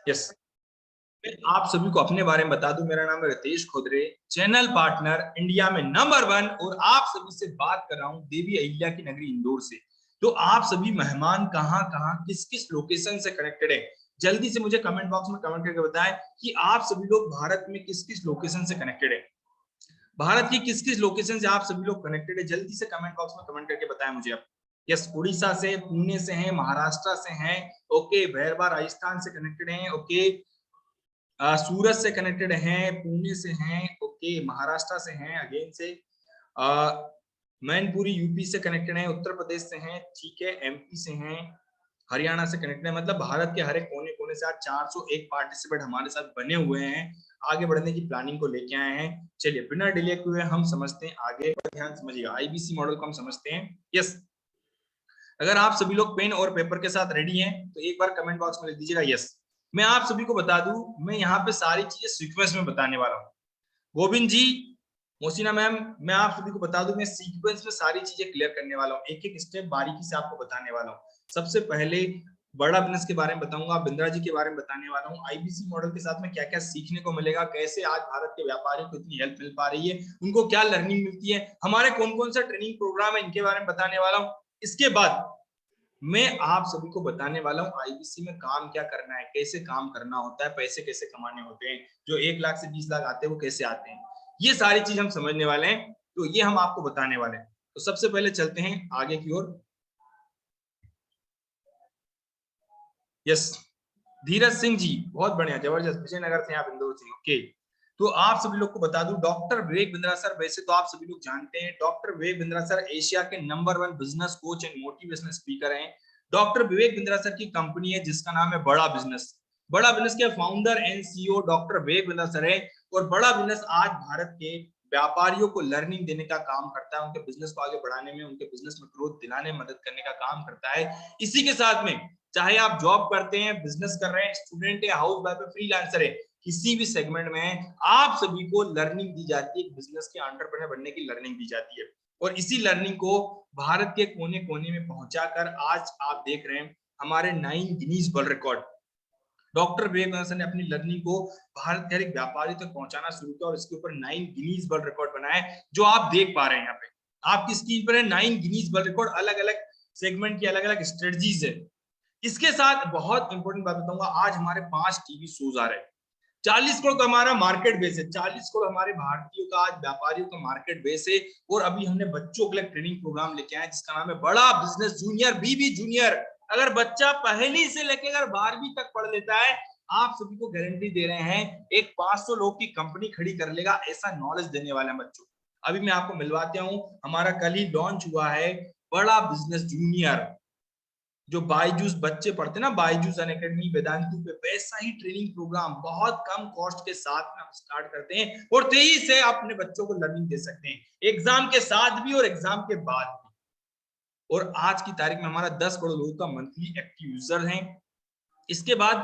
Yes, मैं आप सभी को अपने बारे में बता दूं। मेरा नाम है रितेश खोदरे, चैनल पार्टनर इंडिया में नंबर 1, और आप सभी से बात कर रहा हूं देवी अहिल्या की नगरी इंदौर से। तो आप सभी मेहमान कहां कहां किस किस लोकेशन से कनेक्टेड है, जल्दी से मुझे कमेंट बॉक्स में कमेंट करके बताएं कि आप सभी लोग भारत में किस किस लोकेशन से कनेक्टेड है। भारत की किस किस लोकेशन से आप सभी लोग कनेक्टेड है, जल्दी से कमेंट बॉक्स में कमेंट करके बताएं मुझे आप। यस, उड़ीसा से, पुणे से हैं, महाराष्ट्र से हैं, ओके, भैरवा राजस्थान से कनेक्टेड हैं, ओके, सूरत से कनेक्टेड हैं, पुणे से हैं, ओके, महाराष्ट्र से हैं, अगेन से मैनपुरी यूपी से कनेक्टेड हैं, उत्तर प्रदेश से हैं, ठीक है, एमपी से हैं, हरियाणा से कनेक्टेड है। मतलब भारत के हर एक कोने कोने से आज 401 पार्टिसिपेंट हमारे साथ बने हुए हैं, आगे बढ़ने की प्लानिंग को लेके आए हैं। चलिए बिना डिले किए हम समझते हैं आगे, ध्यान समझिएगा, आईबीसी मॉडल को हम समझते हैं। यस, अगर आप सभी लोग पेन और पेपर के साथ रेडी हैं तो एक बार कमेंट बॉक्स में लिख दीजिएगा यस। मैं आप सभी को बता दूं, मैं यहाँ पे सारी चीजें सीक्वेंस में बताने वाला हूँ। गोविंद जी, मोसिना मैम, मैं आप सभी को बता दूं, मैं सीक्वेंस में सारी चीजें क्लियर करने वाला हूँ, एक एक स्टेप बारीकी से आपको बताने वाला हूँ। सबसे पहले बड़ा बिजनेस के बारे में बताऊंगा, बिंद्रा जी के बारे में बताने वाला हूँ, आईबीसी मॉडल के साथ में क्या क्या सीखने को मिलेगा, कैसे आज भारत के व्यापारियों को इतनी हेल्प मिल पा रही है, उनको क्या लर्निंग मिलती है, हमारे कौन कौन सा ट्रेनिंग प्रोग्राम है, इनके बारे में बताने वाला हूँ। इसके बाद मैं आप सभी को बताने वाला हूँ आईबीसी में काम क्या करना है, कैसे काम करना होता है, पैसे कैसे कमाने होते हैं, जो 1 लाख से 20 लाख आते हैं वो कैसे आते हैं, ये सारी चीज हम समझने वाले हैं। तो ये हम आपको बताने वाले हैं। तो सबसे पहले चलते हैं आगे की ओर। यस, धीरज सिंह जी, बहुत बढ़िया, जबरदस्त, विजयनगर से आप, इंदौर से, ओके। तो आप सभी लोग को बता दूं, डॉक्टर विवेक बिंद्रा सर, वैसे तो आप सभी लोग जानते हैं doctor Vivek Bindra sir Asia के number 1 business coach and motivational speaker हैं। डॉक्टर विवेक बिंद्रा सर की कंपनी है जिसका नाम है बड़ा बिजनेस। बड़ा बिजनेस के founder and CEO doctor Vivek Bindra sir है। और बड़ा बिजनेस आज भारत के व्यापारियों को लर्निंग देने का काम करता है, उनके बिजनेस को आगे बढ़ाने में, उनके बिजनेस में ग्रोथ दिलाने में मदद करने का काम करता है। इसी के साथ में चाहे आप जॉब करते हैं, बिजनेस कर रहे हैं, स्टूडेंट है, हाउस वाइफ है, फ्रीलांसर है, किसी भी सेगमेंट में आप सभी को लर्निंग दी जाती है, बिजनेस के एंटरप्रेन्योर बनने की लर्निंग दी जाती है। और इसी लर्निंग को भारत के कोने कोने में पहुंचाकर आज आप देख रहे हैं हमारे 9 Guinness world record. Doctor Vivekanand ने अपनी लर्निंग को भारत के हर एक व्यापारी तक पहुंचाना शुरू किया और इसके ऊपर 9 गिनीज वर्ल्ड रिकॉर्ड बनाए, जो आप देख पा रहे हैं यहाँ पे आपकी स्क्रीन पर है। 9 गिनीज वर्ल्ड रिकॉर्ड, अलग अलग सेगमेंट की अलग अलग स्ट्रेटजीज है। इसके साथ बहुत इंपॉर्टेंट बात बताऊंगा, आज हमारे 5 टीवी शोज आ रहे हैं। 40 करोड़ का हमारा मार्केट बेस है, 40 करोड़ हमारे भारतीयों का आज व्यापारियों का मार्केट बेस है। और अभी हमने बच्चों के लिए ट्रेनिंग प्रोग्राम लेके आए जिसका नाम है बड़ा बिजनेस जूनियर, बीबी जूनियर। अगर बच्चा पहली से लेकर अगर 12वीं तक पढ़ लेता है, आप सभी को गारंटी दे रहे हैं एक 500 लोग की कंपनी खड़ी कर लेगा, ऐसा नॉलेज देने वाले हैं बच्चों। अभी मैं आपको मिलवाता हूं, हमारा कल ही लॉन्च हुआ है बड़ा बिजनेस जूनियर, जो बायजूस बच्चे पढ़ते हैं ना, बायजूस अनअकैडमी, वेदांतु पे, वैसा ही ट्रेनिंग प्रोग्राम बहुत कम कॉस्ट के साथ में हम स्टार्ट करते हैं और 23 से अपने बच्चों को लर्निंग दे सकते हैं, एग्जाम के साथ भी और एग्जाम के बाद भी। और आज की तारीख में हमारा 10 करोड़ लोगों का मंथली एक्टिव यूजर है। इसके बाद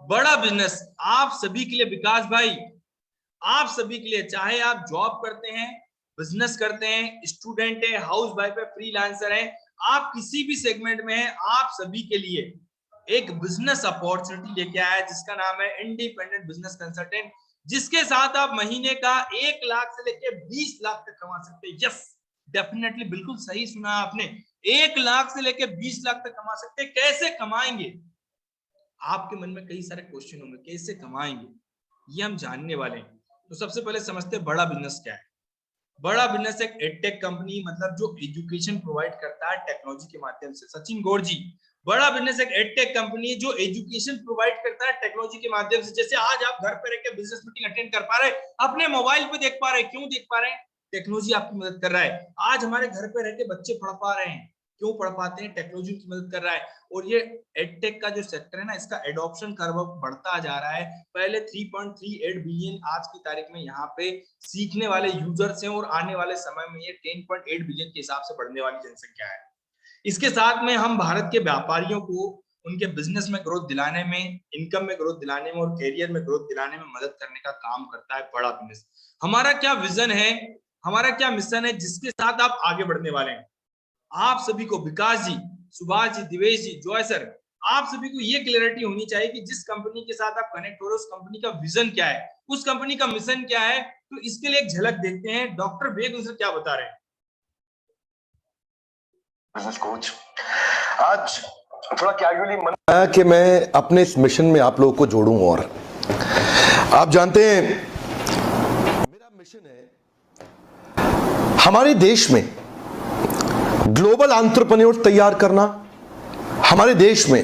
बड़ा बिजनेस आप सभी के लिए, विकास भाई, आप सभी के लिए, चाहे आप जॉब करते हैं, बिजनेस करते हैं, स्टूडेंट है, हाउस वाइफ है, फ्रीलांसर है, आप किसी भी सेगमेंट में हैं, आप सभी के लिए एक बिजनेस अपॉर्चुनिटी लेके आया है जिसका नाम है इंडिपेंडेंट बिजनेस कंसल्टेंट, जिसके साथ आप महीने का 1 लाख से लेकर 20 लाख तक कमा सकते हैं। यस, डेफिनेटली, बिल्कुल सही सुना आपने, 1 लाख से लेकर 20 लाख तक कमा सकते हैं। कैसे कमाएंगे? आपके मन में कई सारे क्वेश्चन होंगे, कैसे कमाएंगे, ये हम जानने वाले हैं। तो सबसे पहले समझते हैं बड़ा बिजनेस क्या है। बड़ा बिजनेस एक एडटेक कंपनी, मतलब जो एजुकेशन प्रोवाइड करता है टेक्नोलॉजी के माध्यम से। सचिन गौर जी, बड़ा बिजनेस एक एडटेक कंपनी है जो एजुकेशन प्रोवाइड करता है टेक्नोलॉजी के माध्यम से। जैसे आज आप घर पर रहकर बिजनेस मीटिंग अटेंड कर पा रहे हैं, अपने मोबाइल पे देख पा रहे हैं, क्यों देख पा रहे हैं? टेक्नोलॉजी आपकी मदद कर रहा है। आज हमारे घर पे रह के बच्चे पढ़ पा रहे हैं, क्यों पढ़ पाते हैं? टेक्नोलॉजी की मदद कर रहा है। और ये एडटेक का जो सेक्टर है ना, इसका एडॉप्शन कर्व बढ़ता जा रहा है। पहले 3.38 बिलियन आज की तारीख में यहाँ पे सीखने वाले यूजर्स हैं और आने वाले समय में ये 10.8 बिलियन के हिसाब से बढ़ने वाली जनसंख्या है। इसके साथ में हम भारत के व्यापारियों को उनके बिजनेस में ग्रोथ दिलाने में, इनकम में ग्रोथ दिलाने में और कैरियर में ग्रोथ दिलाने में मदद करने का काम करता है बड़ा बिजनेस। हमारा क्या विजन है, हमारा क्या मिशन है जिसके साथ आप आगे बढ़ने वाले हैं? आप सभी को, विकास जी, सुभाष जी, दिवेश जी, जॉय सर, आप सभी को ये क्लैरिटी होनी चाहिए कि जिस कंपनी के साथ आप कनेक्ट हो रहे हो उस कंपनी का विजन क्या है, उस कंपनी का मिशन क्या है। तो इसके लिए एक झलक देखते हैं डॉक्टर वेग उनसे क्या बता रहे हैं। बिजनेस कोच आज थोड़ा कैजुअली मन आया कि मैं अपने इस मिशन में आप लोगों को जोड़ूं। और आप जानते हैं मेरा मिशन है हमारे देश में ग्लोबल एंटरप्रेन्योर्स तैयार करना, हमारे देश में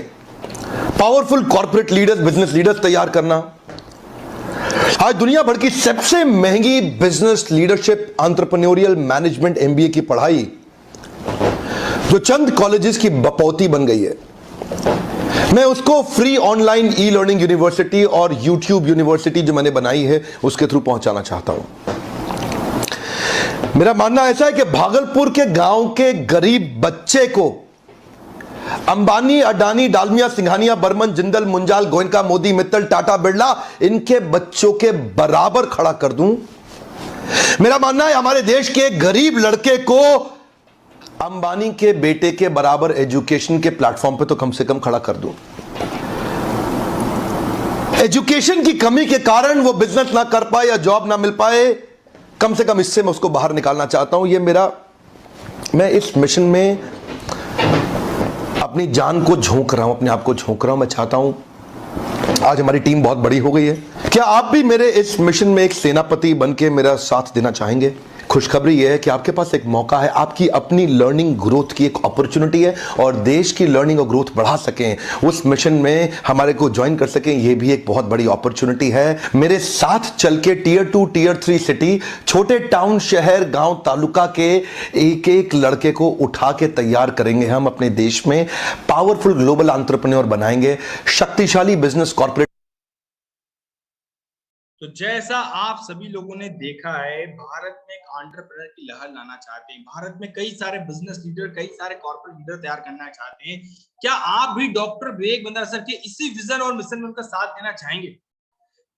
powerful corporate leaders, business leaders तैयार करना। आज दुनिया भर की सबसे महंगी business leadership entrepreneurial management MBA की पढ़ाई जो चंद कॉलेजेस की बपौती बन गई है, मैं उसको free online e learning university और यूट्यूब यूनिवर्सिटी जो मैंने बनाई है उसके थ्रू पहुंचाना चाहता हूं। मेरा मानना ऐसा है कि भागलपुर के गांव के गरीब बच्चे को अंबानी, अडानी, डालमिया, सिंघानिया, बर्मन, जिंदल, मुंजाल, गोयनका, मोदी, मित्तल, टाटा, बिरला इनके बच्चों के बराबर खड़ा कर दूं। मेरा मानना है हमारे देश के गरीब लड़के को अंबानी के बेटे के बराबर एजुकेशन के प्लेटफॉर्म पे तो कम से कम खड़ा कर दूं। एजुकेशन की कमी के कारण वो बिजनेस ना कर पाए या जॉब ना मिल पाए, कम से कम इससे मैं उसको बाहर निकालना चाहता हूं। मैं इस मिशन में अपनी जान को झोंक रहा हूं, अपने आप को झोंक रहा हूं। मैं चाहता हूं, आज हमारी टीम बहुत बड़ी हो गई है, क्या आप भी मेरे इस मिशन में एक सेनापति बन के मेरा साथ देना चाहेंगे? खुशखबरी यह है कि आपके पास एक मौका है, आपकी अपनी लर्निंग ग्रोथ की एक अपॉर्चुनिटी है और देश की लर्निंग और ग्रोथ बढ़ा सकें, उस मिशन में हमारे को ज्वाइन कर सकें, यह भी एक बहुत बड़ी अपॉर्चुनिटी है। मेरे साथ चल के टियर 2, टियर 3 सिटी, छोटे टाउन, शहर, गांव, तालुका के एक एक लड़के को उठा के तैयार करेंगे हम अपने देश में, पावरफुल ग्लोबल एंटरप्रेन्योर बनाएंगे, शक्तिशाली बिजनेस कॉर्पोरेट। तो जैसा आप सभी लोगों ने देखा है, भारत में एक एंटरप्रेन्योर की लहर लाना चाहते हैं, भारत में कई सारे बिजनेस लीडर, कई सारे कॉर्पोरेट लीडर तैयार करना चाहते हैं। क्या आप भी डॉक्टर विवेक बिंद्रा सर के इसी विजन और मिशन में उनका साथ देना चाहेंगे?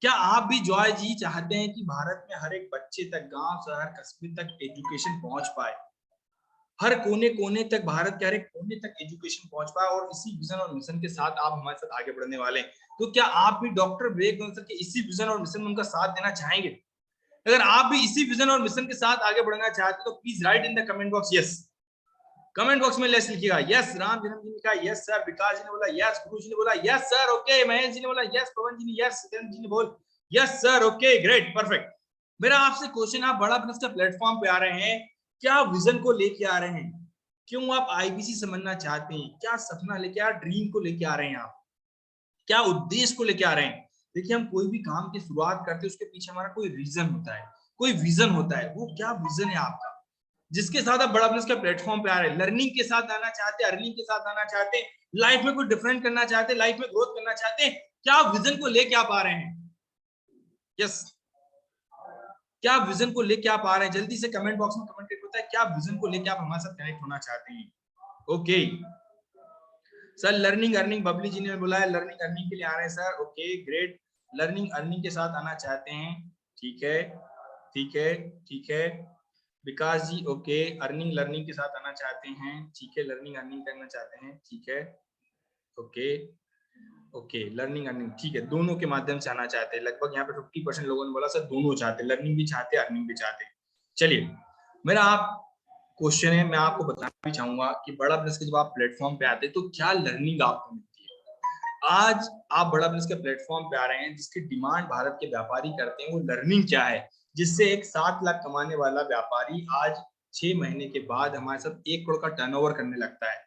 क्या आप भी जॉय जी चाहते हैं कि भारत में हर एक बच्चे तक, गांव, शहर, कस्बे तक एजुकेशन पहुंच पाए, हर कोने कोने तक, भारत के हर एक कोने तक एजुकेशन पहुंच पाए, और इसी विजन और मिशन के साथ आप हमारे साथ आगे बढ़ने वाले हैं? तो क्या आप भी डॉक्टर विवेक बिंद्रा सर के इसी विजन और मिशन में उनका साथ देना चाहेंगे? अगर आप भी इसी विजन और मिशन के साथ आगे बढ़ना चाहते हो तो please write in the comment box yes. Comment box में लेस लिखिएगा यस। राम जन्म जी ने कहा यस सर, विकास जी ने बोला यस, गुरु जी ने बोला yes sir, okay, Mahesh ji ने बोला यस, पवन जी ने यस, सत्येंद्र जी ने बोल yes sir, okay, great, perfect. मेरा आपसे क्वेश्चन, आप बड़ा बिजनेस का प्लेटफॉर्म पे आ रहे हैं, क्या विजन को लेके आ रहे हैं? क्यों आप आईबीसी से बनना चाहते हैं? क्या सपना लेके आ, ड्रीम को लेके आ रहे हैं आप? क्या उद्देश्य को लेके आ रहे हैं? देखिए, हम कोई भी काम की शुरुआत करते हैं उसके पीछे हमारा कोई रीजन होता है, कोई विजन होता है। वो क्या विजन है आपका जिसके साथ आप बड़ा बिजनेस के प्लेटफॉर्म पे आ रहे हैं? लर्निंग के साथ आना चाहते हैं, अर्निंग के साथ आना चाहते हैं, लाइफ में कुछ डिफरेंट करना चाहते हैं, लाइफ में ग्रोथ करना चाहते हैं? क्या विजन को लेके आप आ रहे हैं? यस, क्या विजन को लेके आप आ रहे हैं? जल्दी से कमेंट बॉक्स में कमेंट करके बताएं, क्या विजन को लेके आप हमारे साथ कनेक्ट होना चाहते हैं? Okay sir, learning earning, Babli ji ने बोला है लर्निंग अर्निंग के लिए आ रहे हैं sir, okay, great. Learning earning के साथ आना चाहते हैं, ठीक है, ठीक है, ठीक है। विकास जी, ओके, अर्निंग लर्निंग के साथ आना चाहते हैं, ठीक है, लर्निंग अर्निंग करना चाहते हैं, ठीक है, ओके, ओके, लर्निंग अर्निंग, ठीक है, दोनों के माध्यम से आना चाहते हैं। लगभग यहाँ पे 50% लोगों ने बोला सर दोनों चाहते हैं, लर्निंग भी चाहते हैं, अर्निंग भी चाहते हैं। चलिए, मेरा आप क्वेश्चन है, मैं आपको बताना भी चाहूंगा कि बड़ा बिजनेस के जब आप प्लेटफॉर्म पे आते हैं तो क्या लर्निंग आपको मिलती है? आज आप बड़ा बिजनेस के प्लेटफॉर्म पे आ रहे हैं, जिसकी डिमांड भारत के व्यापारी करते हैं, वो लर्निंग क्या है, जिससे एक 7 लाख कमाने वाला व्यापारी आज 6 महीने के बाद हमारे साथ 1 करोड़ का टर्नओवर करने लगता है?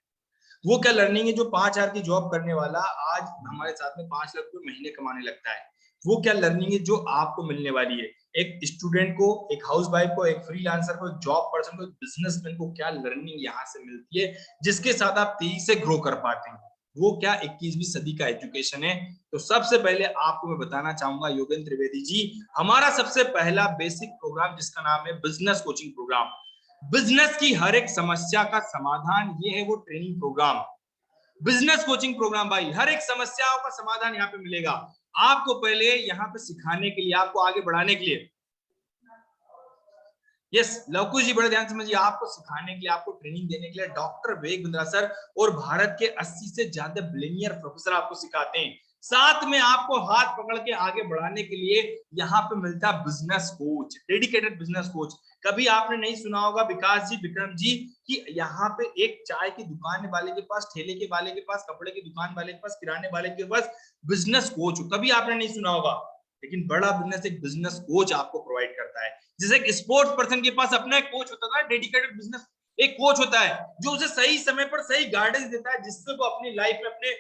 वो क्या लर्निंग है जो 5,000 की जॉब करने वाला आज हमारे साथ में 5 लाख रुपए महीने कमाने लगता है? वो क्या लर्निंग है जो आपको मिलने वाली है? एक स्टूडेंट को, एक हाउसवाइफ को, एक फ्रीलांसर को, एक जॉब पर्सन को, एक बिजनेसमैन को क्या लर्निंग यहाँ से मिलती है जिसके साथ आप तेजी से ग्रो कर पाते हैं? वो क्या 21वीं सदी का एजुकेशन है? तो सबसे पहले आपको मैं बताना चाहूंगा योगेंद्र त्रिवेदी जी, हमारा सबसे पहला बेसिक प्रोग्राम जिसका नाम है बिजनेस कोचिंग प्रोग्राम। बिजनेस की हर एक समस्या का समाधान ये है वो training programme, business coaching programme. भाई, हर एक समस्याओं का समाधान यहाँ पे मिलेगा आपको। पहले यहाँ पे सिखाने के लिए, आपको आगे बढ़ाने के लिए यस लवकुश जी, बड़े ध्यान से समझिए, आपको सिखाने के लिए, आपको ट्रेनिंग देने के लिए डॉक्टर विवेक बिंद्रा सर और भारत के 80 से ज्यादा बिलियनियर प्रोफेसर आपको सिखाते हैं। साथ में आपको हाथ पकड़ के आगे बढ़ाने के लिए यहाँ पे मिलता है business coach, dedicated business coach. कभी आपने नहीं सुना होगा विकास जी, विक्रम जी, कि यहाँ पे एक चाय की दुकान वाले के पास, ठेले के वाले के पास, कपड़े की दुकान वाले के पास, किराने वाले के पास बिजनेस कोच हो, कभी आपने नहीं सुना होगा। लेकिन बड़ा बिजनेस एक बिजनेस कोच आपको प्रोवाइड करता है। जैसे एक स्पोर्ट्स पर्सन के पास अपना एक कोच होता था, डेडिकेटेड बिजनेस एक कोच होता है जो उसे सही समय पर सही गाइडेंस देता है, जिससे वो अपनी लाइफ में अपने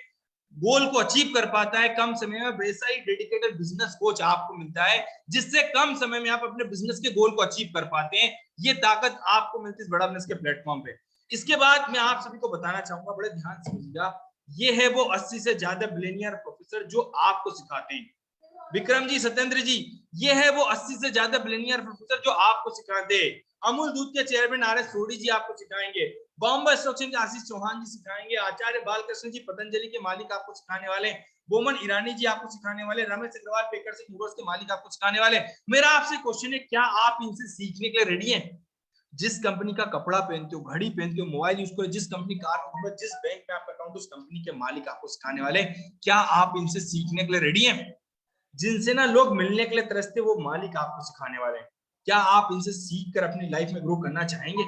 गोल को अचीव कर पाता है कम समय में। वैसा ही डेडिकेटेड बिजनेस कोच आपको मिलता है, जिससे कम समय में आप अपने बिजनेस के गोल को अचीव कर पाते हैं। ये ताकत आपको मिलती है बड़ा बिजनेस के प्लेटफॉर्म पे। इसके बाद मैं आप सभी को बताना चाहूंगा, बड़े ध्यान से समझिएगा, ये है वो 80 से ज्यादा बिलियनियर प्रोफेसर जो आपको सिखाते हैं। विक्रम जी, सत्येंद्र जी, ये है वो 80 से ज्यादा बिलियनियर प्रोफेसर जो आपको सिखाते हैं। अमूल दूध के चेयरमैन आर एस सोडी जी आपको सिखाएंगे। बॉम्बे स्टॉक एक्सचेंज के आशीष चौहान जी सिखाएंगे। आचार्य बालकृष्ण जी पतंजलि के मालिक आपको सिखाने वाले। बोमन ईरानी जी आपको सिखाने वाले। रमेश अग्रवाल पेकर से यूरोस के मालिक आपको सिखाने वाले। मेरा आपसे क्वेश्चन है, क्या आप इनसे सीखने के लिए रेडी हैं? जिस कंपनी का कपड़ा पहनते हो, घड़ी पहनते हो, मोबाइल यूज करो, जिस कंपनी कार में, जिस बैंक में आपका अकाउंट, उस कंपनी के मालिक आपको सिखाने वाले। क्या आप इनसे सीखने के लिए रेडी हैं? जिनसे ना लोग मिलने के लिए तरसते, वो मालिक आपको सिखाने वाले हैं। क्या आप इनसे सीख कर अपनी लाइफ में ग्रो करना चाहेंगे?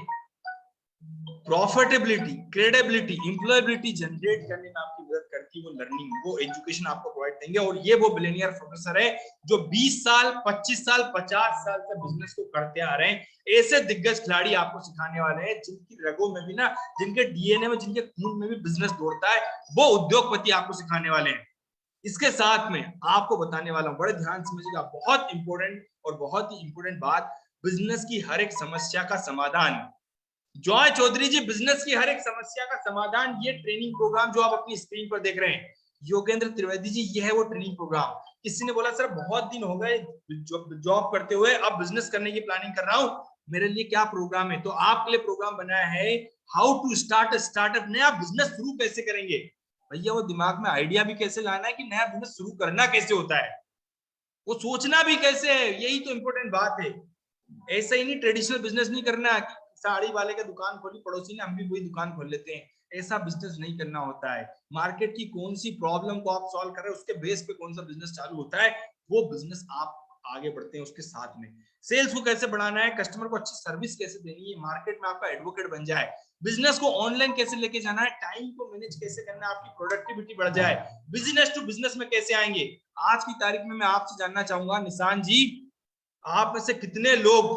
प्रॉफिटेबिलिटी, क्रेडिबिलिटी, एम्प्लॉयबिलिटी जनरेट करने में आपकी मदद करती है वो लर्निंग, वो एजुकेशन आपको प्रोवाइड देंगे। और ये वो बिलियनियर प्रोफेसर है जो 20 साल, 25 साल, 50 साल से बिजनेस को करते आ रहे हैं। ऐसे दिग्गज खिलाड़ी आपको सिखाने वाले हैं जिनकी रगों में भी ना, जिनके डीएनए में, जिनके खून में भी बिजनेस दौड़ता है, वो उद्योगपति आपको सिखाने वाले हैं। इसके साथ में आपको बताने वाला हूं, बड़े ध्यान समझिएगा, बहुत इंपॉर्टेंट और बहुत ही इंपॉर्टेंट बात, बिजनेस की हर एक समस्या का समाधान। जॉय चौधरी जी, बिजनेस की हर एक समस्या का समाधान, ये ट्रेनिंग प्रोग्राम जो आप अपनी स्क्रीन पर देख रहे हैं। योगेंद्र त्रिवेदी जी, ये है वो ट्रेनिंग प्रोग्राम। किसी ने बोला सर बहुत दिन हो गए जॉब करते हुए, अब बिजनेस करने की प्लानिंग कर रहा हूं, मेरे लिए क्या प्रोग्राम है? तो आपके लिए प्रोग्राम बनाया है, हाउ टू स्टार्ट स्टार्टअप। नया बिजनेस शुरू कैसे करेंगे? भैया वो दिमाग में आइडिया भी कैसे लाना है कि नया बिजनेस शुरू करना कैसे होता है, वो सोचना भी कैसे है, यही तो इंपॉर्टेंट बात है। ऐसा ही नहीं, ट्रेडिशनल बिजनेस नहीं करना, साड़ी वाले की दुकान खोली पड़ोसी ने, हम भी वही दुकान खोल लेते हैं। ऐसा बिजनेस नहीं करना होता है। मार्केट की कौन सी प्रॉब्लम को आप सॉल्व कर रहे हैं, उसके बेस पे कौन सा बिजनेस चालू होता है, वो बिजनेस आप आगे बढ़ते हैं उसके साथ में। सेल्स को कैसे बढ़ाना है, कस्टमर को अच्छी सर्विस कैसे देनी है, मार्केट में आपका एडवोकेट बन जाए, बिजनेस को ऑनलाइन कैसे लेके जाना है, टाइम को मैनेज कैसे करना है, आपकी प्रोडक्टिविटी बढ़ जाए, बिजनेस टू बिजनेस में कैसे आएंगे। आज की तारीख में मैं आपसे जानना चाहूंगा निशान जी, आप में से कितने लोग,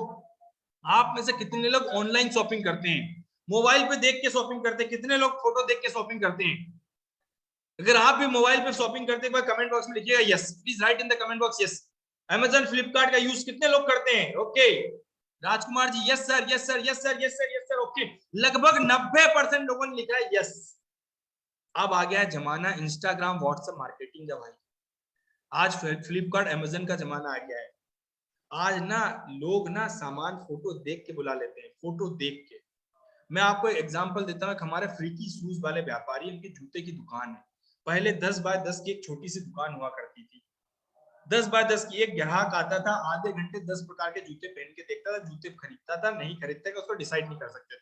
आप में से कितने लोग ऑनलाइन शॉपिंग करते हैं, मोबाइल पे देख के शॉपिंग करते हैं? कितने लोग फोटो देख के शॉपिंग करते हैं? अगर आप भी मोबाइल पे शॉपिंग करते हैं, कमेंट बॉक्स में लिखिएगा yes, please write in the comment box yes. Amazon Flipkart का यूज कितने लोग करते हैं? Okay Rajkumar ji, yes sir, yes sir, yes sir, yes sir, yes sir, okay. लगभग 90% लोगों ने लिखा है यस। अब आ गया है जमाना इंस्टाग्राम व्हाट्सएप मार्केटिंग का भाई। आज फ्लिपकार्ट अमेजन का जमाना आ गया है। आज ना लोग ना सामान फोटो देख के बुला लेते हैं, फोटो देख के। मैं आपको एक एग्जांपल देता हूं, हमारे फ्रीकी शूज वाले व्यापारी, उनके जूते की दुकान है। पहले 10 बाय 10 की एक छोटी सी दुकान हुआ करती थी। 10 बाय 10 की, एक ग्राहक आता था, आधे घंटे 10 प्रकार के जूते पहन के देखता था, जूते खरीदता था, नहीं खरीदता था, उसको डिसाइड नहीं कर सकते थे।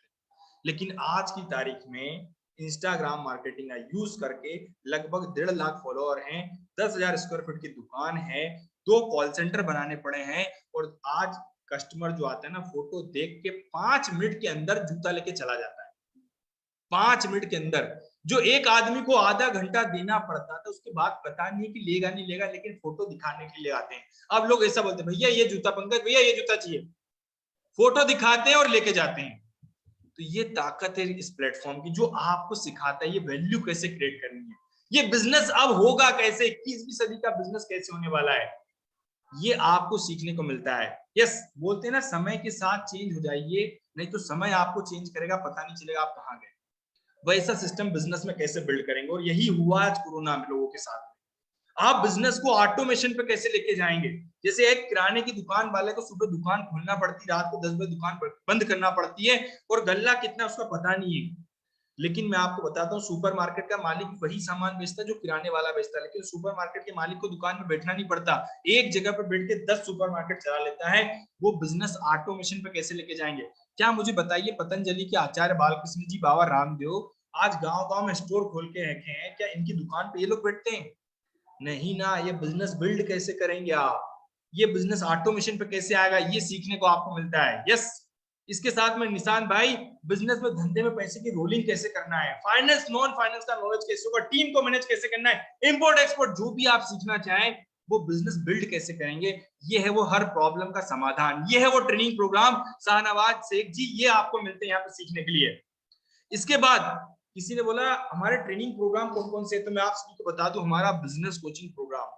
लेकिन आज की तारीख में इंस्टाग्राम मार्केटिंग का यूज करके लगभग 1.5 लाख फॉलोअर हैं, 10,000 स्क्वायर फीट की दुकान है, 2 कॉल सेंटर बनाने पड़े हैं, और आज कस्टमर जो आता है ना, फोटो देख के 5 मिनट के अंदर जूता लेके चला जाता है। 5 मिनट के अंदर, जो एक आदमी को आधा घंटा देना पड़ता था, उसके बाद पता नहीं कि लेगा नहीं लेगा, लेकिन फोटो दिखाने के लिए आते हैं। अब लोग ऐसा बोलते हैं, भैया ये जूता, पंकज भैया ये जूता चाहिए, फोटो दिखाते हैं और लेके जाते हैं। तो ये ताकत है इस प्लेटफॉर्म की, जो आपको सिखाता है ये वैल्यू कैसे क्रिएट करनी है, ये बिजनेस अब होगा कैसे, 21वीं सदी का बिजनेस कैसे होने वाला है, ये आपको सीखने को मिलता है। यस, बोलते हैं ना, समय के साथ चेंज हो जाइए, नहीं तो समय आपको चेंज करेगा, पता नहीं चलेगा आप कहाँ गए। वैसा सिस्टम बिजनेस में कैसे बिल्ड करेंगे, और यही हुआ आज कोरोना में लोगों के साथ। आप बिजनेस को ऑटोमेशन पे कैसे लेके जाएंगे? जैसे एक किराने की दुकान वाले को सुबह दुकान खोलना पड़ती, रात को 10 बजे दुकान बंद करना पड़ती है, और गल्ला कितना उसका पता नहीं है। लेकिन मैं आपको बताता हूँ सुपरमार्केट का मालिक वही सामान बेचता है जो किराने वाला बेचता है, लेकिन सुपरमार्केट के मालिक को दुकान में बैठना नहीं पड़ता, एक जगह पर बैठ के 10 सुपरमार्केट चला लेता है। वो बिजनेस ऑटोमेशन पे कैसे लेके जाएंगे? क्या मुझे बताइए, पतंजलि के आचार्य बालकृष्ण जी, बाबा रामदेव आज गांव-गांव में स्टोर खोल के रखे हैं, क्या इनकी दुकान पे ये लोग बैठते हैं? नहीं ना। ये बिजनेस बिल्ड कैसे करेंगे आप? ये बिजनेस ऑटोमेशन पे कैसे आएगा? ये सीखने को आपको मिलता है। यस, इसके साथ में निशान भाई, बिजनेस में धंधे में पैसे की रोलिंग कैसे करना है, फाइनेंस नॉन फाइनेंस का नॉलेज कैसे होगा, टीम को मैनेज कैसे करना है, इंपोर्ट एक्सपोर्ट जो भी आप सीखना चाहें वो बिजनेस बिल्ड कैसे करेंगे, ये है वो हर प्रॉब्लम का समाधान, ये है वो ट्रेनिंग प्रोग्राम शाहनवाज शेख जी, ये आपको मिलते हैं यहाँ पे सीखने के लिए। इसके बाद किसी ने बोला हमारे ट्रेनिंग प्रोग्राम कौन कौन से, तो मैं आप सभी को बता दूं, हमारा बिजनेस कोचिंग प्रोग्राम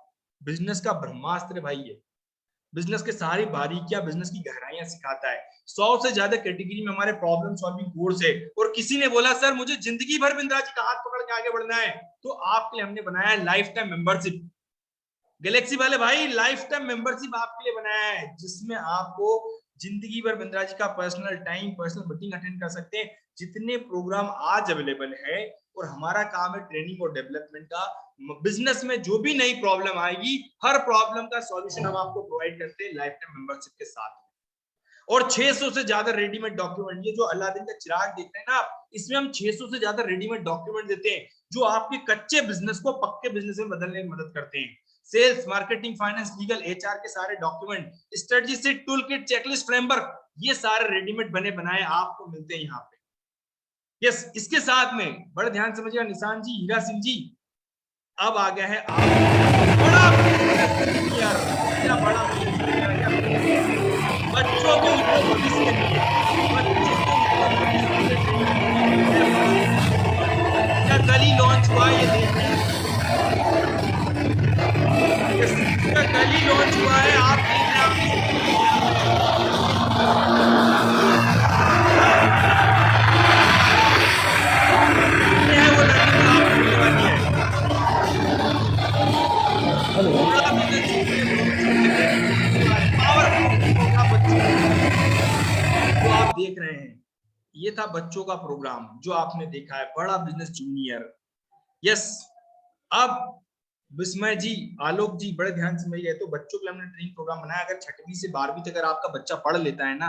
बिजनेस का ब्रह्मास्त्र भाई है। बिजनेस के सारी बारीकियां, बिजनेस की गहराइयां सिखाता है। 100 से ज्यादा कैटेगरी में हमारे प्रॉब्लम सॉल्विंग कोर्स है। और किसी ने बोला सर मुझे जिंदगी भर बिंद्रा जी का हाथ पकड़ के आगे बढ़ना है, तो आपके लिए हमने बनाया है लाइफ टाइम मेंबरशिप। गैलेक्सी वाले भाई, लाइफ टाइम मेंबरशिप आपके लिए बनाया है, जिसमें आपको जिंदगी भर बिंद्रा जी का personal time, personal meeting attend कर सकते हैं। जितने प्रोग्राम आज अवेलेबल है, और हमारा काम है ट्रेनिंग और डेवलपमेंट का। बिजनेस में जो भी नई प्रॉब्लम आएगी, हर प्रॉब्लम का सॉल्यूशन हम आपको प्रोवाइड करते हैं लाइफ टाइम मेंबरशिप के साथ। और 600 से ज्यादा रेडीमेड डॉक्यूमेंट, ये जो अलादीन का चिराग देख रहे हैं ना आप, इसमें हम 600 से ज्यादा रेडीमेड डॉक्यूमेंट देते हैं जो आपके कच्चे बिजनेस को पक्के बिजनेस में बदलने में मदद करते हैं। Sales, marketing, finance, legal, HR के सारे document, strategy sheet, tool kit, checklist, framework, ये सारे रेडीमेड बने बनाए आपको मिलते हैं यहाँ पे। यस, इसके साथ में बड़े ध्यान समझिएगा निशान जी, हीरा सिंह जी, अब आ गया है आप बड़ा बड़ा बच्चों के उज्जवल भविष्य के लिए, बच्चों के उज्जवल भविष्य के लिए क्या कल ही लॉन्च हुआ, ये देख रहे हैं, कल ही लॉन्च हुआ है, आप देख रहे हैं वो लर्निंग आपको मिलने वाली है। जो आप देख रहे हैं ये था बच्चों का प्रोग्राम जो आपने देखा है, बड़ा बिजनेस जूनियर। यस, अब विस्मय जी, आलोक जी, बड़े ध्यान से समझिए, तो बच्चों के लिए हमने ट्रेनिंग प्रोग्राम बनाया। अगर 6वीं से 12वीं तक अगर आपका बच्चा पढ़ लेता है ना,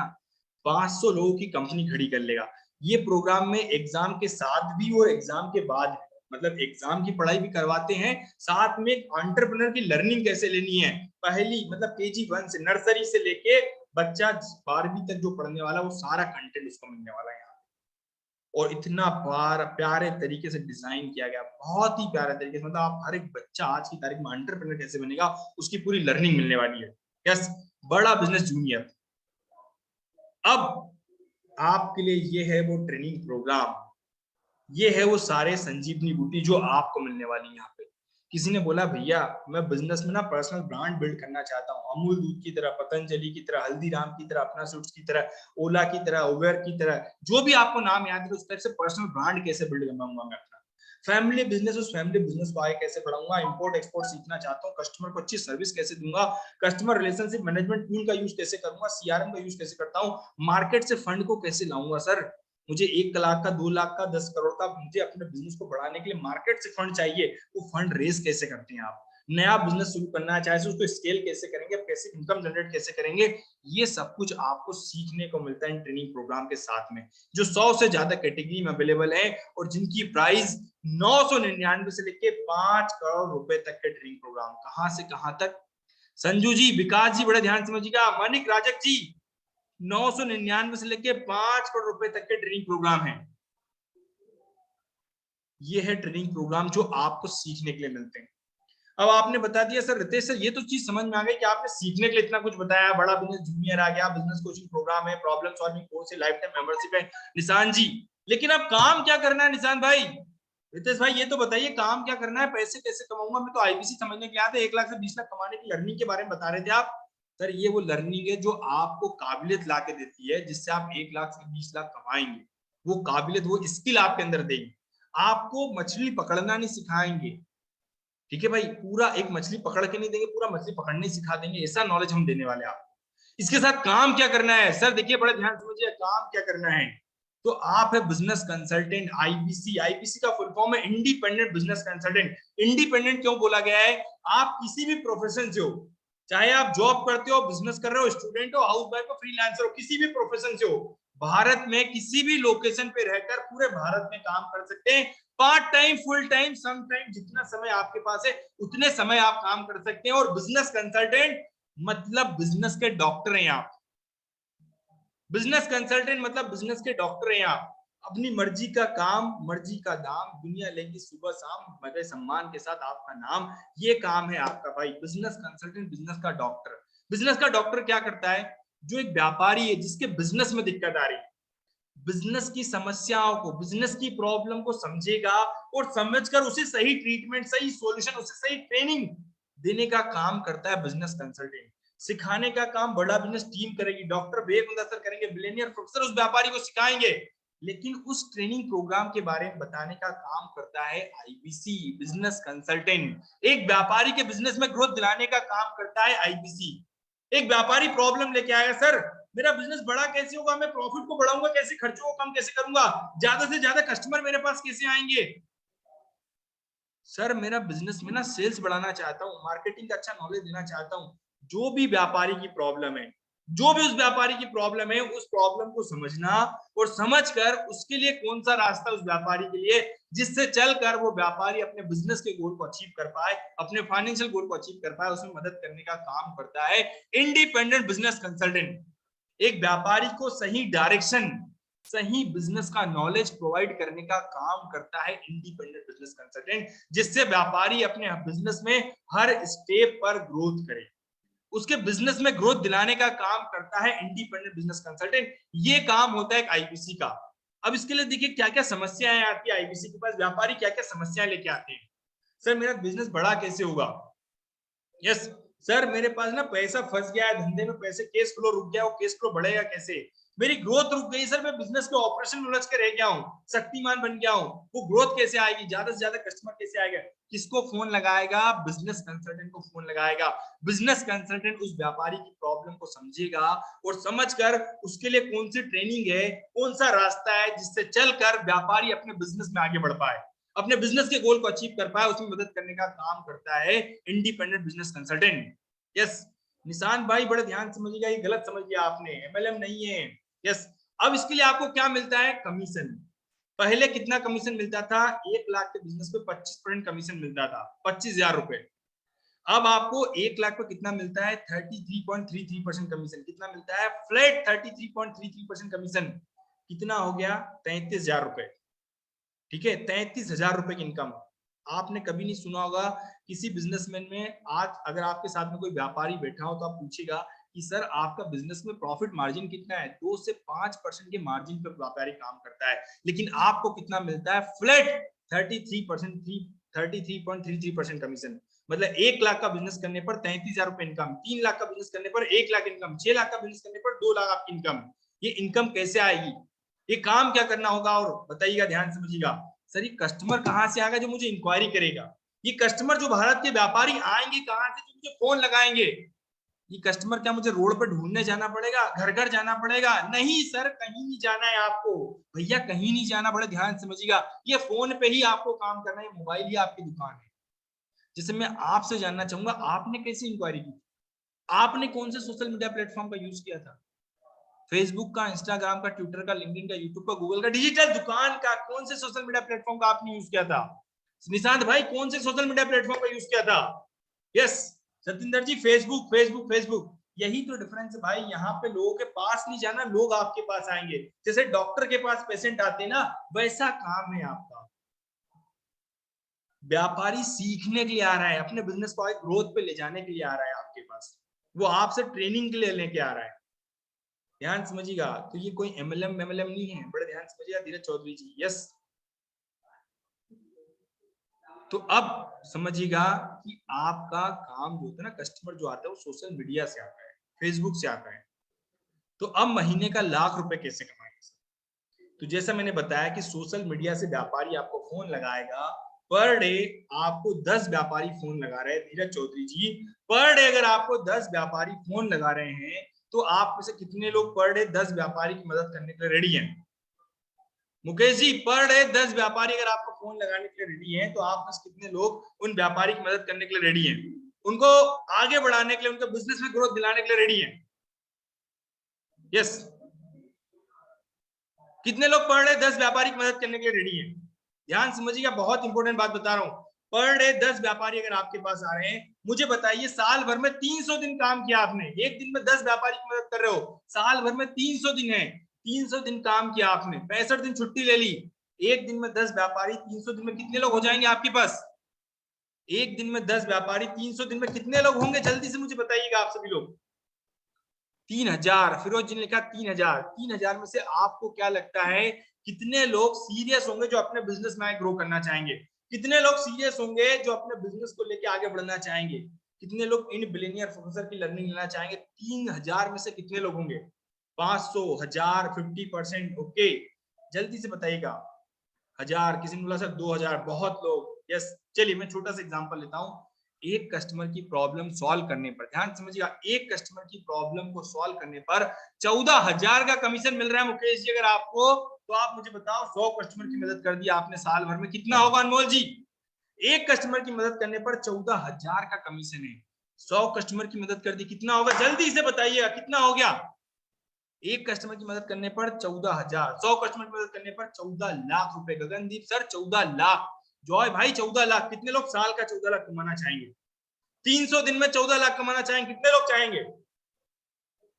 500 लोगों की कंपनी खड़ी कर लेगा। ये प्रोग्राम में एग्जाम के साथ भी और एग्जाम के बाद है, मतलब एग्जाम की पढ़ाई भी करवाते हैं, साथ में एंटरप्रेन्योर की लर्निंग कैसे लेनी है, पहली मतलब KG 1 से, नर्सरी से लेके बच्चा 12वीं तक जो पढ़ने वाला, वो सारा कंटेंट उसको मिलने वाला है। और इतना प्यारे तरीके से डिजाइन किया गया, बहुत ही प्यारे तरीके से, मतलब आप हर एक बच्चा आज की तारीख में एंटरप्रेन्योर कैसे बनेगा उसकी पूरी लर्निंग मिलने वाली है। यस, बड़ा बिजनेस जूनियर। अब आपके लिए ये है वो ट्रेनिंग प्रोग्राम, ये है वो सारे संजीवनी बूटी जो आपको मिलने वाली है यहाँ पे। किसी ने बोला भैया मैं बिजनेस में ना पर्सनल ब्रांड बिल्ड करना चाहता हूँ, अमूल दूध की तरह, पतंजलि की तरह, हल्दीराम की तरह, अपना स्वीट्स की तरह, ओला की तरह, उबेर की तरह, जो भी आपको नाम याद है उस टाइप से पर्सनल ब्रांड कैसे बिल्ड करवाऊंगा मैं अपना। फैमिली बिजनेस, उस फैमिली बिजनेस को आगे कैसे बढ़ाऊंगा, इंपोर्ट एक्सपोर्ट सीखना चाहता हूँ, कस्टमर को अच्छी सर्विस कैसे दूंगा, कस्टमर रिलेशनशिप मैनेजमेंट टूल का यूज कैसे करूंगा, CRM का यूज कैसे करता हूँ, मार्केट से फंड को कैसे लाऊंगा। सर मुझे 1 लाख का, 2 लाख का, 10 करोड़ का, मुझे अपने बिजनेस को बढ़ाने के लिए मार्केट से फंड चाहिए, वो फंड रेज कैसे करते हैं आप, नया बिजनेस शुरू करना चाहे तो उसको स्केल कैसे करेंगे, कैसे इनकम जनरेट कैसे करेंगे, ये सब कुछ आपको सीखने को मिलता है ट्रेनिंग प्रोग्राम के साथ में, जो 100 से ज्यादा कैटेगरी में अवेलेबल है और जिनकी प्राइस 999 से लेके 5 करोड़ रुपए तक के ट्रेनिंग प्रोग्राम। कहां से कहां तक? संजू जी, विकास जी, बड़े ध्यान समझिएगा, मानिक राजक जी, 999 से लेके 5 करोड़ रुपए तक के ट्रेनिंग प्रोग्राम है। ये है ट्रेनिंग प्रोग्राम जो आपको सीखने के लिए मिलते हैं। अब आपने बता दिया सर रितेश सर, ये तो चीज समझ में आ गई कि आपने सीखने के लिए इतना कुछ बताया, बड़ा बिजनेस जूनियर आ गया, बिजनेस कोचिंग प्रोग्राम है, प्रॉब्लम सॉल्विंग कोर्स है, लाइफ टाइम मेंबरशिप है। निशान जी, लेकिन अब काम क्या करना है निशान भाई? रितेश भाई ये तो बताइए काम क्या करना है, पैसे कैसे कमाऊंगा? मैं तो IBC समझने के लिए आते, 1 लाख से 20 लाख कमाने की लर्निंग के बारे में बता रहे थे आप। सर ये वो लर्निंग है जो आपको काबिलियत ला के देती है, जिससे आप 1 लाख से 20 लाख कमाएंगे। वो काबिलियत, वो स्किल आपके अंदर देंगे। आपको मछली पकड़ना नहीं सिखाएंगे, ठीक है भाई, पूरा एक मछली पकड़ के नहीं देंगे, पूरा मछली पकड़ने सिखा देंगे, ऐसा नॉलेज हम देने वाले आपको। इसके साथ काम क्या करना है? सर देखिए बड़े ध्यान समझिए, काम क्या करना है? तो आप है बिजनेस कंसल्टेंट आईबीसी। आईबीसी का फुल फॉर्म है इंडिपेंडेंट बिजनेस कंसल्टेंट। इंडिपेंडेंट क्यों बोला गया है? आप किसी भी प्रोफेशन से हो, चाहे आप जॉब करते हो, बिजनेस कर रहे हो, स्टूडेंट हो, हाउस वाइफ हो, फ्रीलांसर हो, किसी भी प्रोफेशन से हो, भारत में किसी भी लोकेशन पे रहकर पूरे भारत में काम कर सकते हैं। Part time, full time, some time, जितना समय आपके पास है उतने समय आप काम कर सकते हैं। और बिजनेस कंसल्टेंट मतलब बिजनेस के डॉक्टर हैं आप। बिजनेस कंसल्टेंट मतलब बिजनेस के डॉक्टर हैं आप। अपनी मर्जी का काम, मर्जी का दाम, दुनिया लेगी सुबह शाम, बड़े सम्मान के साथ आपका नाम, ये काम है आपका भाई, बिजनेस कंसल्टेंट, बिजनेस का डॉक्टर। बिजनेस का डॉक्टर क्या करता है? जो एक व्यापारी है जिसके बिजनेस में दिक्कत आ रही है, बिजनेस की समस्याओं को, बिजनेस की प्रॉब्लम को समझेगा और समझकर उसे सही ट्रीटमेंट, सही सॉल्यूशन, उसे सही ट्रेनिंग देने का काम करता है बिजनेस कंसल्टेंट। सिखाने का काम बड़ा बिजनेस टीम करेगी, डॉक्टर विवेक बिंद्रा सर करेंगे, बिलियनियर प्रोफेसर उस व्यापारी को सिखाएंगे, लेकिन उस ट्रेनिंग प्रोग्राम के बारे में बताने का काम करता है आईबीसी, बिजनेस कंसल्टेंट। एक व्यापारी के बिजनेस में ग्रोथ दिलाने का काम करता है आईबीसी। एक व्यापारी प्रॉब्लम लेके आएगा, सर मेरा बिजनेस बड़ा कैसे होगा, मैं प्रॉफिट को बढ़ाऊंगा कैसे, खर्चों को कम कैसे करूंगा, ज्यादा से ज्यादा कस्टमर मेरे पास कैसे आएंगे। सर मेरा बिजनेस में ना सेल्स बढ़ाना चाहता हूँ, मार्केटिंग का अच्छा नॉलेज देना चाहता हूँ। जो भी व्यापारी की प्रॉब्लम है, जो भी उस व्यापारी की प्रॉब्लम है, उस प्रॉब्लम को समझना और समझकर उसके लिए कौन सा रास्ता उस व्यापारी के लिए, जिससे चलकर वो व्यापारी अपने बिजनेस के गोल को अचीव कर पाए, अपने फाइनेंशियल गोल को अचीव कर पाए, उसमें मदद करने का काम करता है इंडिपेंडेंट बिजनेस कंसल्टेंट। एक व्यापारी को सही डायरेक्शन, सही बिजनेस का नॉलेज प्रोवाइड करने का काम करता है इंडिपेंडेंट बिजनेस कंसल्टेंट, जिससे व्यापारी अपने बिजनेस में हर स्टेप पर ग्रोथ करे। उसके बिजनेस में ग्रोथ दिलाने का काम करता है इंडिपेंडेंट बिजनेस कंसल्टेंट। ये काम होता है आईबीसी का। अब इसके लिए देखिए क्या क्या समस्याएं आती है आईबीसी के पास, व्यापारी क्या क्या समस्याएं लेके आते हैं। सर मेरा बिजनेस बड़ा कैसे होगा? यस सर मेरे पास ना पैसा फंस गया है धंधे में, पैसे केस फ्लो रुक गया, वो केस फ्लो बढ़ेगा कैसे? मेरी ग्रोथ रुक गई सर, मैं बिजनेस के ऑपरेशन में उलझ के रह गया हूँ, शक्तिमान बन गया हूँ, वो ग्रोथ कैसे आएगी, ज्यादा से ज्यादा कस्टमर कैसे आएगा? किसको फोन लगाएगा? बिजनेस कंसल्टेंट को फोन लगाएगा। बिजनेस कंसल्टेंट उस व्यापारी की प्रॉब्लम को समझेगा और समझकर उसके लिए कौन सी ट्रेनिंग है, कौन सा रास्ता है जिससे चलकर व्यापारी अपने बिजनेस में आगे बढ़ पाए, अपने बिजनेस के गोल को अचीव कर पाए, उसमें मदद करने का काम करता है इंडिपेंडेंट बिजनेस कंसल्टेंट। यस निशान भाई बड़े ध्यान समझिएगा, ये गलत समझ लिया आपने, एमएलएम नहीं है। यस अब इसके लिए आपको क्या मिलता है? कमीशन। पहले कितना कमीशन मिलता था? 1 लाख के बिजनेस पे 25% कमीशन मिलता था, 25,000 रुपए। अब आपको 1 लाख पे कितना मिलता है? 33.33% कमीशन। कितना मिलता है? Flat 33.33% commission. कितना हो गया? 33,000 रुपए। ठीक है, 33,000 रुपए की इनकम। आपने कभी नहीं सुना होगा किसी बिजनेसमैन में, आज अगर आपके साथ में कोई व्यापारी बैठा हो तो आप पूछेगा कि सर आपका बिजनेस में प्रॉफिट मार्जिन कितना है? 2 से 5% के मार्जिन पे व्यापारी काम करता है, लेकिन आपको कितना मिलता है? Flat 33.33% commission. मतलब 1 लाख का बिजनेस करने पर 33,000 रुपए इनकम, 3 लाख का बिजनेस करने पर 1 लाख इनकम, 6 लाख का बिजनेस करने पर 2 लाख आपकी इनकम। ये इनकम कैसे आएगी? ये काम क्या करना होगा और बताइएगा, ध्यान समझिएगा। सर ये कस्टमर कहां से आएगा? जो मुझे इंक्वायरी करेगा। ये कस्टमर जो भारत के व्यापारी आएंगे कहां से? जो मुझे फोन लगाएंगे। ये कस्टमर क्या मुझे रोड पर ढूंढने जाना पड़ेगा, घर घर जाना पड़ेगा? नहीं सर, कहीं नहीं जाना है आपको भैया, कहीं नहीं जाना। बड़े ध्यान समझिएगा, ये फोन पे ही आपको काम करना है, मोबाइल ही आपकी दुकान है। जैसे मैं आपसे जानना चाहूंगा, आपने कैसे इंक्वायरी की? आपने कौन से सोशल मीडिया प्लेटफॉर्म का यूज किया था? फेसबुक का, इंस्टाग्राम का, ट्विटर का, लिंक्डइन का, यूट्यूब का, गूगल का, डिजिटल दुकान का? कौन से सोशल मीडिया प्लेटफॉर्म का आपने यूज किया था? निशांत भाई कौन से सोशल मीडिया प्लेटफॉर्म का यूज किया था? यस सतिंदर जी, फेसबुक फेसबुक फेसबुक। यही तो डिफरेंस है भाई, यहाँ पे लोगों के पास नहीं जाना, लोग आपके पास आएंगे। जैसे डॉक्टर के पास पेशेंट आते हैं ना, वैसा काम है आपका। व्यापारी सीखने के लिए आ रहा है, अपने बिजनेस को आगे ग्रोथ पे ले जाने के लिए आ रहा है आपके पास, वो आपसे ट्रेनिंग के लिए लेके आ रहा है। ध्यान समझिएगा, तो ये कोई एमएलएम नहीं है, बड़े ध्यान समझिएगा धीरज चौधरी जी। यस तो अब समझिएगा कि आपका काम जो होता है ना, कस्टमर जो आता है वो सोशल मीडिया से आता है, फेसबुक से आता है। तो अब महीने का 1,00,000 रुपए कैसे कमाएंगे? तो जैसा मैंने बताया कि सोशल मीडिया से व्यापारी आपको फोन लगाएगा। पर डे आपको 10 व्यापारी फोन लगा रहे हैं धीरज चौधरी जी। पर डे अगर आपको 10 व्यापारी फोन लगा रहे हैं, तो आप में से कितने लोग पर डे 10 व्यापारी की मदद करने के लिए रेडी हैं? मुकेश जी, पर डे 10 व्यापारी अगर आपको फोन लगाने के लिए रेडी हैं, तो आप बस कितने लोग उन व्यापारी की मदद करने के लिए रेडी हैं, उनको आगे बढ़ाने के लिए, उनके बिजनेस में ग्रोथ दिलाने के लिए रेडी हैं? यस, कितने लोग पर डे 10 व्यापारी की मदद करने के लिए रेडी हैं? ध्यान समझिएगा, बहुत इंपॉर्टेंट बात बता रहा हूं। पर डे 10 व्यापारी अगर आपके पास आ रहे हैं, मुझे बताइए साल भर में 300 दिन काम किया आपने, एक दिन में 10 व्यापारी की मदद कर रहे हो, साल भर में 300 दिन है, 300 दिन काम किया आपने, 65 दिन छुट्टी ले ली, एक दिन में 10 व्यापारी, 300 दिन में कितने लोग हो जाएंगे आपके पास? एक दिन में 10 व्यापारी, 300 दिन में कितने लोग होंगे? जल्दी से मुझे बताइएगा आप सभी लोग। 3000। फिरोज जी ने लिखा 3000। 3000 में से आपको क्या लगता है कितने लोग सीरियस होंगे जो अपने बिजनेस में ग्रो करना चाहेंगे? कितने लोग सीरियस होंगे जो अपने बिजनेस को लेके आगे बढ़ना चाहेंगे? कितने लोग इन बिलियनियर प्रोफेसर की लर्निंग लेना चाहेंगे? 3000 में से कितने लोग होंगे? 500, 1000, 50%? ओके, जल्दी से बताइएगा। 1000, किसी ने बोला सर 2000, बहुत लोग। यस, चलिए मैं छोटा सा एग्जांपल लेता हूं। एक कस्टमर की प्रॉब्लम सॉल्व करने पर, ध्यान समझिएगा, एक कस्टमर की प्रॉब्लम को सॉल्व करने पर 14,000 का कमीशन मिल रहा है मुकेश जी अगर आपको, तो आप मुझे बताओ 100 कस्टमर की मदद कर दी आपने साल भर में, कितना होगा अनमोल जी? एक कस्टमर की मदद करने पर 14,000 का कमीशन है, 100 कस्टमर की मदद कर दी, कितना होगा? जल्दी से बताइएगा कितना हो गया? एक कस्टमर की मदद करने पर 14,000, 100 कस्टमर की मदद करने पर 14 लाख रुपए। गगनदीप सर 14 लाख, जॉय भाई 14 लाख। कितने लोग साल का 14 लाख कमाना चाहेंगे? 300 दिन में 14 लाख कमाना चाहेंगे? कितने लोग चाहेंगे?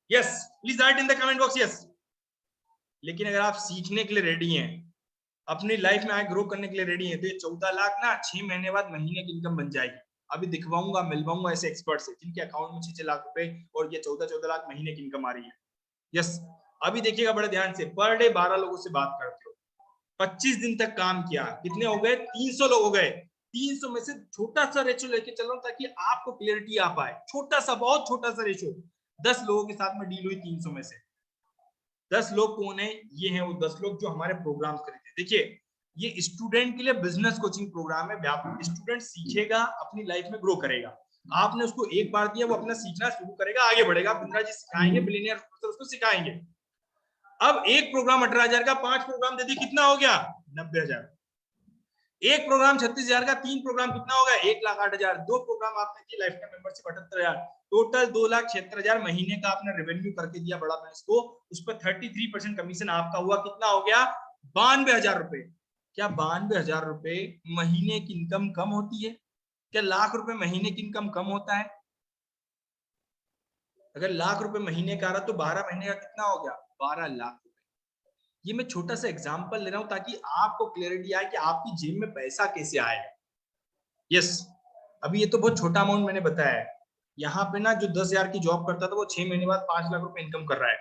Yes, please write in the comment box yes. लेकिन अगर आप सीखने के लिए रेडी हैं, अपनी लाइफ में आगे ग्रो करने के लिए रेडी हैं, तो ये 14 लाख ना 6 महीने बाद महीने की इनकम बन जाएगी। अभी दिखवाऊंगा, मिलवाऊंगा ऐसे एक्सपर्ट से जिनके अकाउंट में 6 लाख रुपए और ये 14 लाख महीने की इनकम आ रही है। यस, अभी देखिएगा बड़े ध्यान से, पर डे 12 लोगों से बात करते हो, 25 दिन तक काम किया, कितने हो गए? 300 लोग हो गए। 300 में से छोटा सा रेशो लेके चल रहा हूं ताकि आपको क्लियरिटी आ पाए, छोटा सा, बहुत छोटा सा रेशो। 10 लोगों के साथ में डील हुई 300 में से। 10 लोग कौन है? ये हैं वो 10 लोग जो हमारे प्रोग्राम खरीदे। देखिए, ये स्टूडेंट के लिए बिजनेस कोचिंग प्रोग्राम है। स्टूडेंट सीखेगा, अपनी लाइफ में ग्रो करेगा। आपने उसको एक बार दिया, वो अपना सीखना शुरू करेगा, आगे बढ़ेगा। बिंद्रा जी सिखाएंगे, बिलियनियर उसको सिखाएंगे। अब एक प्रोग्राम 18,000 का, 5 प्रोग्राम दे दी, कितना हो गया? 90,000। एक प्रोग्राम 36,000 का, 3 प्रोग्राम कितना हो गया? 1,08,000। 2 प्रोग्राम आपने की, लाइफ टाइम मेंबरशिप 78,000, टोटल 2,76,000 महीने का आपने रेवेन्यू करके दिया बड़ा बिजनेस को। उस पर 33% कमीशन आपका हुआ, कितना हो गया? 92,000 रुपए। क्या 92,000 रुपए महीने की इनकम कम होती है? क्या लाख रुपए महीने की इनकम कम होता है? अगर लाख रुपए महीने का आ रहा तो 12 महीने का कितना हो गया? 12 लाख। ये मैं छोटा सा एग्जांपल ले रहा हूं ताकि आपको क्लैरिटी आए कि आपकी जेब में पैसा कैसे आएगा। यस, अभी ये तो बहुत छोटा अमाउंट मैंने बताया है। यहाँ पे ना जो 10,000 की जॉब करता था वो 6 महीने बाद 5 लाख रुपए इनकम कर रहा है।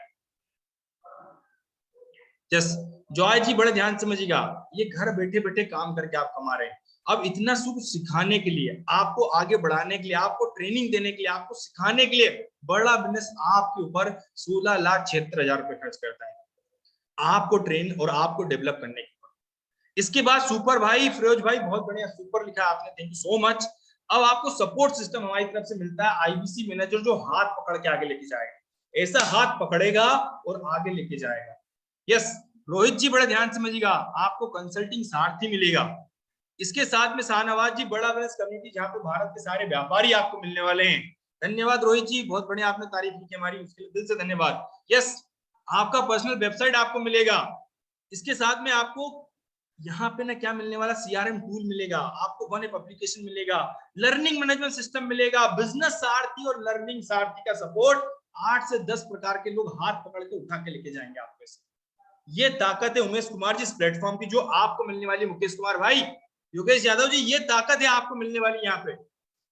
यस, जॉय जी बड़े ध्यान समझिएगा, ये घर बैठे बैठे काम करके आप कमा रहे हैं। अब इतना सुख सिखाने के लिए, आपको आगे बढ़ाने के लिए, आपको ट्रेनिंग देने के लिए, आपको सिखाने के लिए बड़ा बिजनेस आपके ऊपर 16,76,000 रुपए खर्च करता है, आपको ट्रेन और आपको डेवलप करने के। इसके बाद सुपर भाई, फिरोज भाई बहुत बढ़िया सुपर लिखा आपने, थैंक यू सो मच। अब आपको सपोर्ट सिस्टम हमारी तरफ से मिलता है, आईबीसी मैनेजर जो हाथ पकड़ के आगे लेके जाएगा, ऐसा हाथ पकड़ेगा और आगे लेके जाएगा। यस, रोहित जी बड़े ध्यान समझिएगा, आपको कंसल्टिंग सारथी मिलेगा। इसके साथ में शाहनवाज जी, बड़ा बिजनेस कम्युनिटी जहां पे भारत के सारे व्यापारी आपको मिलने वाले हैं। धन्यवाद रोहित जी, बहुत बढ़िया आपने तारीफ की हमारी, उसके लिए दिल से धन्यवाद। यस, आपका पर्सनल वेबसाइट आपको मिलेगा। इसके साथ में आपको यहाँ पे ना क्या मिलने वाला? सीआरएम टूल मिलेगा आपको, वन ऐप एप्लीकेशन मिलेगा, लर्निंग मैनेजमेंट सिस्टम मिलेगा, बिजनेस सारथी और लर्निंग सारथी का सपोर्ट। 8 से 10 प्रकार के लोग हाथ पकड़ के उठा के लेके जाएंगे आपको। ये ताकत है उमेश कुमार जी इस प्लेटफॉर्म की, जो आपको मिलने वाली। मुकेश कुमार भाई, योगेश यादव जी, ये ताकत है आपको मिलने वाली यहाँ पे।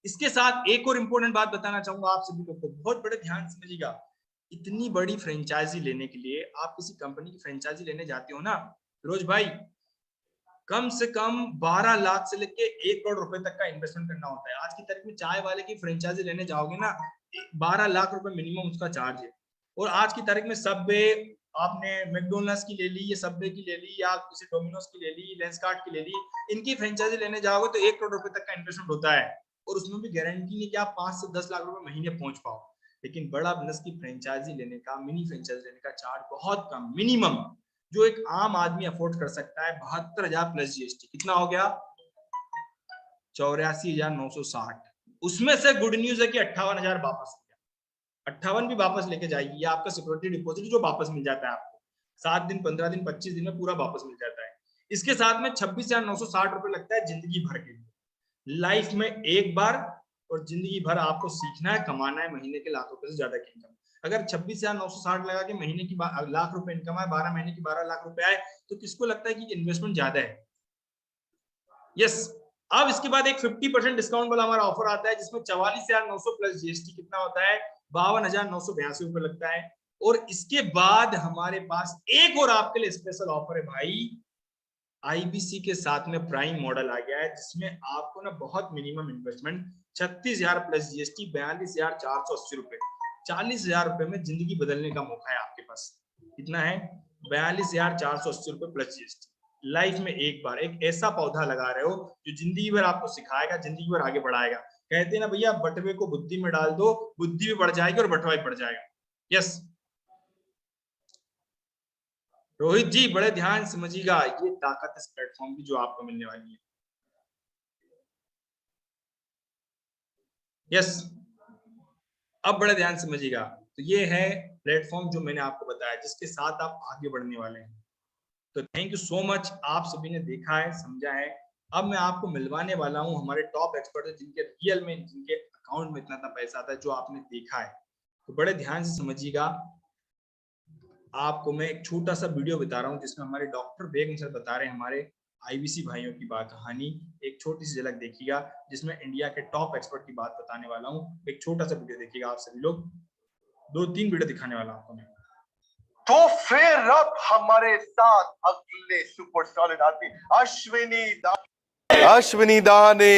इसके साथ एक और इंपॉर्टेंट बात बताना चाहूंगा आप सभी लोग को, बहुत बड़े ध्यान समझिएगा। इतनी बड़ी फ्रेंचाइजी लेने के लिए, आप किसी कंपनी की फ्रेंचाइजी लेने जाते हो ना फिरोज भाई, कम से कम 12 लाख से लेके 1 करोड़ रुपए तक का इन्वेस्टमेंट करना होता है। आज की तारीख में चाय वाले की फ्रेंचाइजी लेने जाओगे ना, 12 लाख रुपए मिनिमम उसका चार्ज है। और आज की तारीख में सबवे, आपने मैकडोनल्ड्स की ले ली, ये सबवे की ले ली, या किसी डोमिनोज की ले ली, लेंसकार्ट की ले ली, इनकी फ्रेंचाइजी लेने जाओगे तो 1 करोड़ रुपए तक का इन्वेस्टमेंट होता है। और उसमें भी गारंटी नहीं कि आप 5 से 10 लाख रुपए महीने पहुंच पाओ। लेकिन बड़ा बिजनेस की फ्रेंचाइजी लेने का, मिनी फ्रेंचाइजी लेने का चार्ज बहुत कम, मिनिमम जो एक आम आदमी अफोर्ड कर सकता है, 72,000 प्लस जीएसटी, कितना हो गया 84,960। उसमें से गुड न्यूज है कि 58,000 वापस हो गया, 58 भी वापस लेके जाएगी, ये आपका सिक्योरिटी डिपॉजिट जो वापस मिल जाता है आपको 7 दिन 15 दिन 25 दिन में पूरा वापस मिल जाता है। इसके साथ में 26,960 रुपए लगता है जिंदगी भर के लिए, लाइफ में एक बार, और जिंदगी भर आपको सीखना है, कमाना है, महीने के लाख रुपए से ज्यादा की इनकम। अगर 26,960 लगा के महीने की लाख रुपए इनकम है, 12 महीने की 12 लाख रुपए आए, तो किसको लगता है कि इन्वेस्टमेंट ज्यादा है? यस। अब इसके बाद एक 50% डिस्काउंट वाला हमारा ऑफर आता है, जिसमें 44,900 प्लस जीएसटी कितना होता है 52,982 रुपए लगता है। और इसके बाद हमारे पास एक और आपके लिए स्पेशल ऑफर है भाई, आईबीसी के साथ में प्राइम मॉडल आ गया है, जिसमें आपको ना बहुत मिनिमम इन्वेस्टमेंट 36,000 प्लस जीएसटी 42,480 रुपए, 40,000 रुपए में जिंदगी बदलने का मौका है आपके पास। कितना है 42,480 रुपए प्लस जीएसटी। लाइफ में एक बार एक ऐसा पौधा लगा रहे हो जो जिंदगी भर आपको सिखाएगा, जिंदगी भर आगे बढ़ाएगा। कहते हैं ना भैया, बटवे को बुद्धि में डाल दो, बुद्धि भी बढ़ जाएगी और बटवा भी बढ़ जाएगा। यस रोहित जी, बड़े ध्यान समझिएगा, ये ताकत इस प्लेटफॉर्म की जो आपको मिलने वाली है। यस, अब बड़े ध्यान समझिएगा, तो ये है प्लेटफॉर्म जो मैंने आपको बताया, जिसके साथ आप आगे बढ़ने वाले हैं। तो थैंक यू सो मच, आप सभी ने देखा है, समझा है। अब मैं आपको मिलवाने वाला हूं हमारे टॉप एक्सपर्ट, जिनके रियल में, जिनके अकाउंट में इतना पैसा आता है, जो आपने देखा है। तो बड़े ध्यान से समझिएगा, आपको मैं एक छोटा सा वीडियो बता रहा हूँ, जिसमें हमारे डॉक्टर बेगम सर बता रहे हैं हमारे आईबीसी भाइयों की बात कहानी। एक छोटी सी झलक देखिएगा, जिसमें इंडिया के टॉप एक्सपर्ट की बात बताने वाला हूँ। एक छोटा सा वीडियो देखिएगा आप सभी लोग, 2-3 वीडियो दिखाने वाला आपको मैं। तो फिर अब हमारे साथ अगले सुपरस्टार आदमी अश्विनी दाने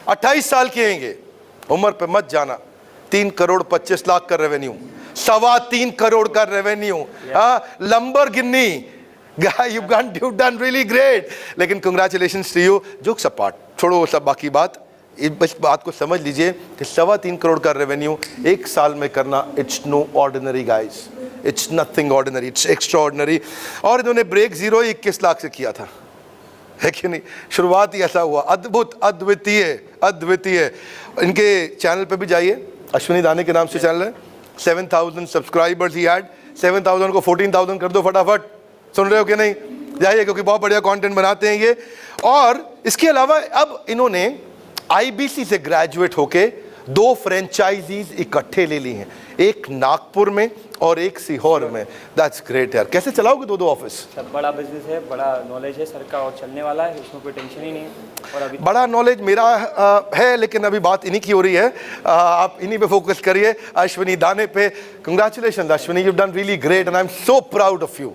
28 साल के हैंगे, उम्र पे मत जाना। 3 करोड़ 25 लाख का रेवेन्यू, 3.25 करोड़ का revenue, Lamborghini, you done really great। लेकिन congratulations to you। Jokes apart, छोड़ो वो सब बाकी बात, इस बात को समझ लीजिए कि 3.25 करोड़ का रेवेन्यू एक साल में करना, it's no ordinary guys, it's nothing ordinary, it's extraordinary. और इन्होंने ब्रेक 21 लाख से किया था, है कि नहीं? शुरुआत ही ऐसा हुआ, अद्भुत, अद्वितीय। इनके चैनल पे भी जाइए, अश्विनी दाने के नाम से चैनल है। 7,000 सब्सक्राइबर्स ही हैड, 7,000 को 14,000 कर दो फटाफट, सुन रहे हो कि नहीं? जाइए, क्योंकि बहुत बढ़िया कंटेंट बनाते हैं ये। और इसके अलावा अब इन्होंने आईबीसी से ग्रेजुएट होके 2 फ्रेंचाइजीज इकट्ठे ले ली हैं, एक नागपुर में और एक सीहोर में। दैट्स ग्रेट यार। कैसे चलाओगे 2 ऑफिस? सब बड़ा बिजनेस है, बड़ा नॉलेज है सर का, और चलने वाला है, उसमें कोई टेंशन ही नहीं। और अभी बड़ा नॉलेज मेरा है, लेकिन अभी बात इन्हीं की हो रही है। आप इन्हीं पे फोकस करिए, अश्विनी दाने पे। Congratulation Ashwini, you done really great and I am so proud of you.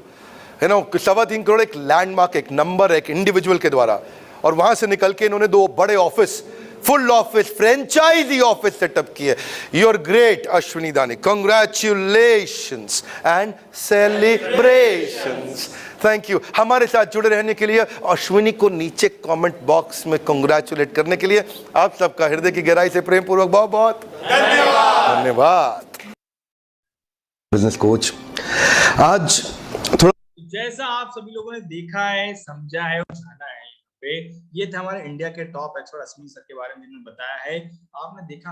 है ना, 3.25 करोड़ एक लैंडमार्क, एक नंबर, एक इंडिविजुअल के द्वारा, और वहां से निकल के इन्होंने 2 बड़े office, full office, franchise office setup किए। You are great Ashwini Dane, congratulations and celebrations. Thank you हमारे साथ जुड़े रहने के लिए। अश्विनी को नीचे कमेंट बॉक्स में कंग्रेचुलेट करने के लिए आप सबका हृदय की गहराई से प्रेम पूर्वक बहुत बहुत धन्यवाद। बिजनेस कोच, आज थोड़ा जैसा आप सभी लोगों ने देखा है, समझा है और जाना है, ये थे हमारे इंडिया के टॉप एक्सपर्ट अश्विनी सर के बारे में, जिन्होंने बताया है। आपने देखा,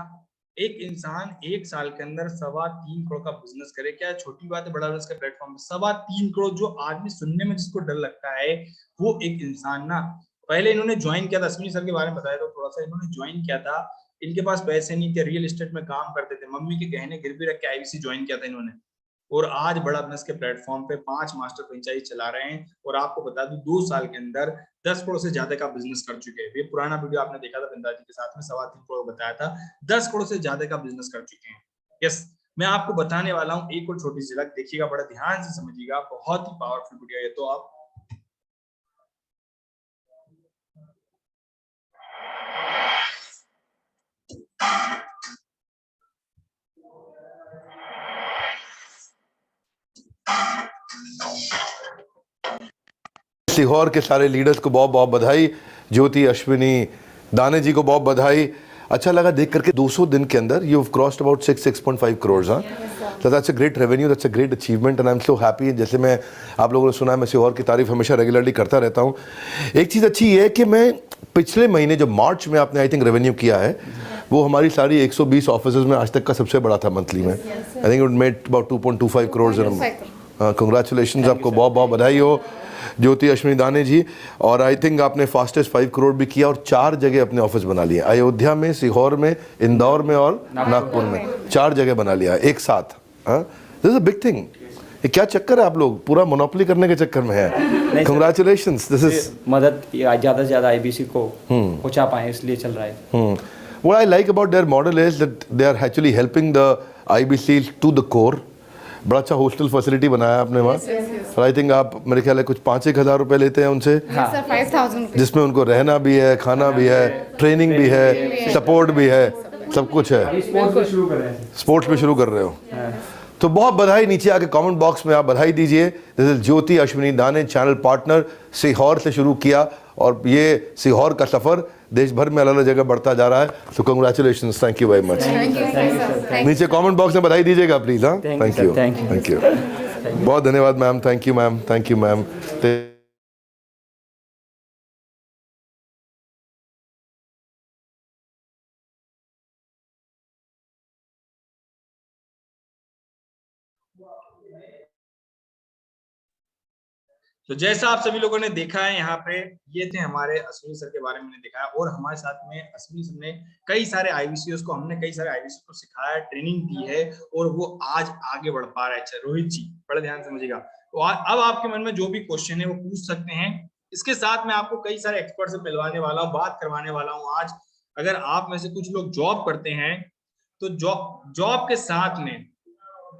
एक इंसान 1 साल के अंदर 3.25 करोड़ का बिजनेस करे, क्या छोटी बात है? बड़ा बिजनेस के प्लेटफॉर्म पे 3.25 करोड़, जो आदमी सुनने में जिसको डर लगता है, वो एक इंसान ना, पहले इन्होंने ज्वाइन किया था, अश्विनी सर के बारे में बताया तो थोड़ा सा, इन्होंने ज्वाइन किया था, इनके पास पैसे नहीं थे, रियल एस्टेट में काम करते थे, मम्मी के गहने गिरवी रख के आईबीसी ज्वाइन किया था इन्होंने, और आज बड़ा बिजनेस के प्लेटफॉर्म पे 5 मास्टर फ्रेंचाइज चला रहे हैं। और आपको बता दूं, 2 साल के अंदर 10 करोड़ से ज्यादा का बिजनेस कर चुके हैं। ये पुराना वीडियो आपने देखा था बिंदा जी के साथ में, 3.25 करोड़ बताया था, 10 करोड़ से ज्यादा का बिजनेस कर चुके हैं। यस, मैं आपको बताने वाला हूँ एक और छोटी सी झलक, देखिएगा, बड़ा ध्यान से समझिएगा, बहुत ही पावरफुल वीडियो है। तो आप सीहोर के सारे लीडर्स को बहुत बहुत बधाई, ज्योति, अश्विनी दाने जी को बहुत बधाई। अच्छा लगा देख करके, 200 दिन के अंदर you have crossed about 6.5 crore. हाँ, So that's a great revenue, that's a great achievement and I'm so happy. जैसे मैं आप लोगों ने सुना है मैं सीहोर की तारीफ हमेशा रेगुलरली करता रहता हूँ. एक चीज़ अच्छी ये है कि मैं पिछले महीने जो मार्च में आपने आई थिंक रेवेन्यू किया है वो हमारी सारी 120 ऑफिसेज में आज तक का सबसे बड़ा था मंथली में. I think it made about 2.25 crore. Congratulations, आपको बहुत बहुत बधाई हो ज्योति अश्विनी दाने जी. और आई थिंक आपने फास्टेस्ट 5 करोड़ भी किया और 4 जगह अपने ऑफिस बना लिए, अयोध्या में, सीहोर में, इंदौर में और नागपुर में. 4 जगह बना लिया एक साथ. This is a big thing. ये क्या चक्कर है, आप लोग पूरा मोनोपोली करने के चक्कर में है. कंग्रेचुलेशंस. दिस इज मदद ज़्यादा से ज़्यादा IBC को पहुँचा पाए इसलिए चल रहा है. What I like about their model is that they are actually helping the IBCs to the core. बड़ा अच्छा हॉस्टल फैसिलिटी बनाया आपने वहाँ. और आई थिंक आप मेरे ख्याल है कुछ 5-1 हज़ार रुपये लेते हैं उनसे, सर 5,000 जिसमें उनको रहना भी है, खाना भी है, ट्रेनिंग भी है, सपोर्ट भी है, सब कुछ है. स्पोर्ट्स भी शुरू कर रहे हैं. स्पोर्ट्स भी शुरू कर रहे हो. तो बहुत बधाई. नीचे आके कमेंट बॉक्स में आप बधाई दीजिए. दिस इज ज्योति अश्विनी दाने, चैनल पार्टनर, सीहोर से शुरू किया और ये सीहोर का सफ़र देश भर में अलग अलग जगह बढ़ता जा रहा है. तो congratulations, thank you very much. नीचे कमेंट बॉक्स में बधाई दीजिएगा प्लीज. हाँ, थैंक यू, थैंक यू. बहुत धन्यवाद ma'am. Thank you ma'am, thank you ma'am. तो जैसा आप सभी लोगों ने देखा है यहाँ पे, ये थे हमारे अश्विनी सर के बारे में दिखाया. और हमारे साथ में अश्विनी सर ने कई सारे IBCs को, हमने कई सारे IBCs को सिखाया, ट्रेनिंग दी है और वो आज आगे बढ़ पा रहे हैं. रोहित जी बड़े ध्यान से समझिएगा. तो अब आपके मन में जो भी क्वेश्चन है वो पूछ सकते हैं. इसके साथ मैं आपको कई सारे एक्सपर्ट से मिलवाने वाला हूँ, बात करवाने वाला हूँ आज. अगर आप में से कुछ लोग जॉब करते हैं तो जॉब के साथ में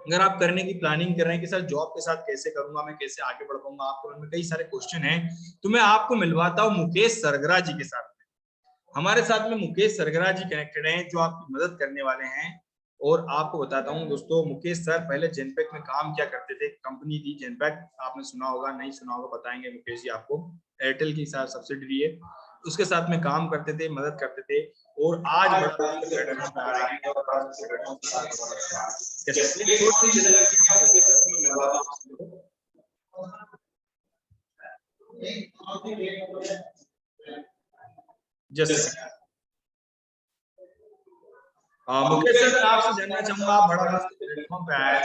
अगर आप करने की प्लानिंग कर रहे हैं कि सर जॉब के साथ कैसे करूंगा, मैं कैसे आगे बढ़ पाऊंगा, आपके मन में कई सारे क्वेश्चन हैं, तो मैं आपको मिलवाता हूं मुकेश सरगरा जी के साथ में. हमारे साथ में मुकेश सरगरा जी कनेक्टेड हैं जो आपकी मदद करने वाले हैं. और आपको बताता हूं दोस्तों, मुकेश सर पहले जेनपैक में काम क्या करते थे. कंपनी थी जेनपैक, आपने सुना होगा, नहीं सुना होगा बताएंगे मुकेश जी आपको. एयरटेल की सब्सिडरी है, उसके साथ में काम करते थे, मदद करते थे. और आज मुकेश सर आपसे जानना चाहूंगा, आप बड़ा प्लेटफॉर्म पे आए,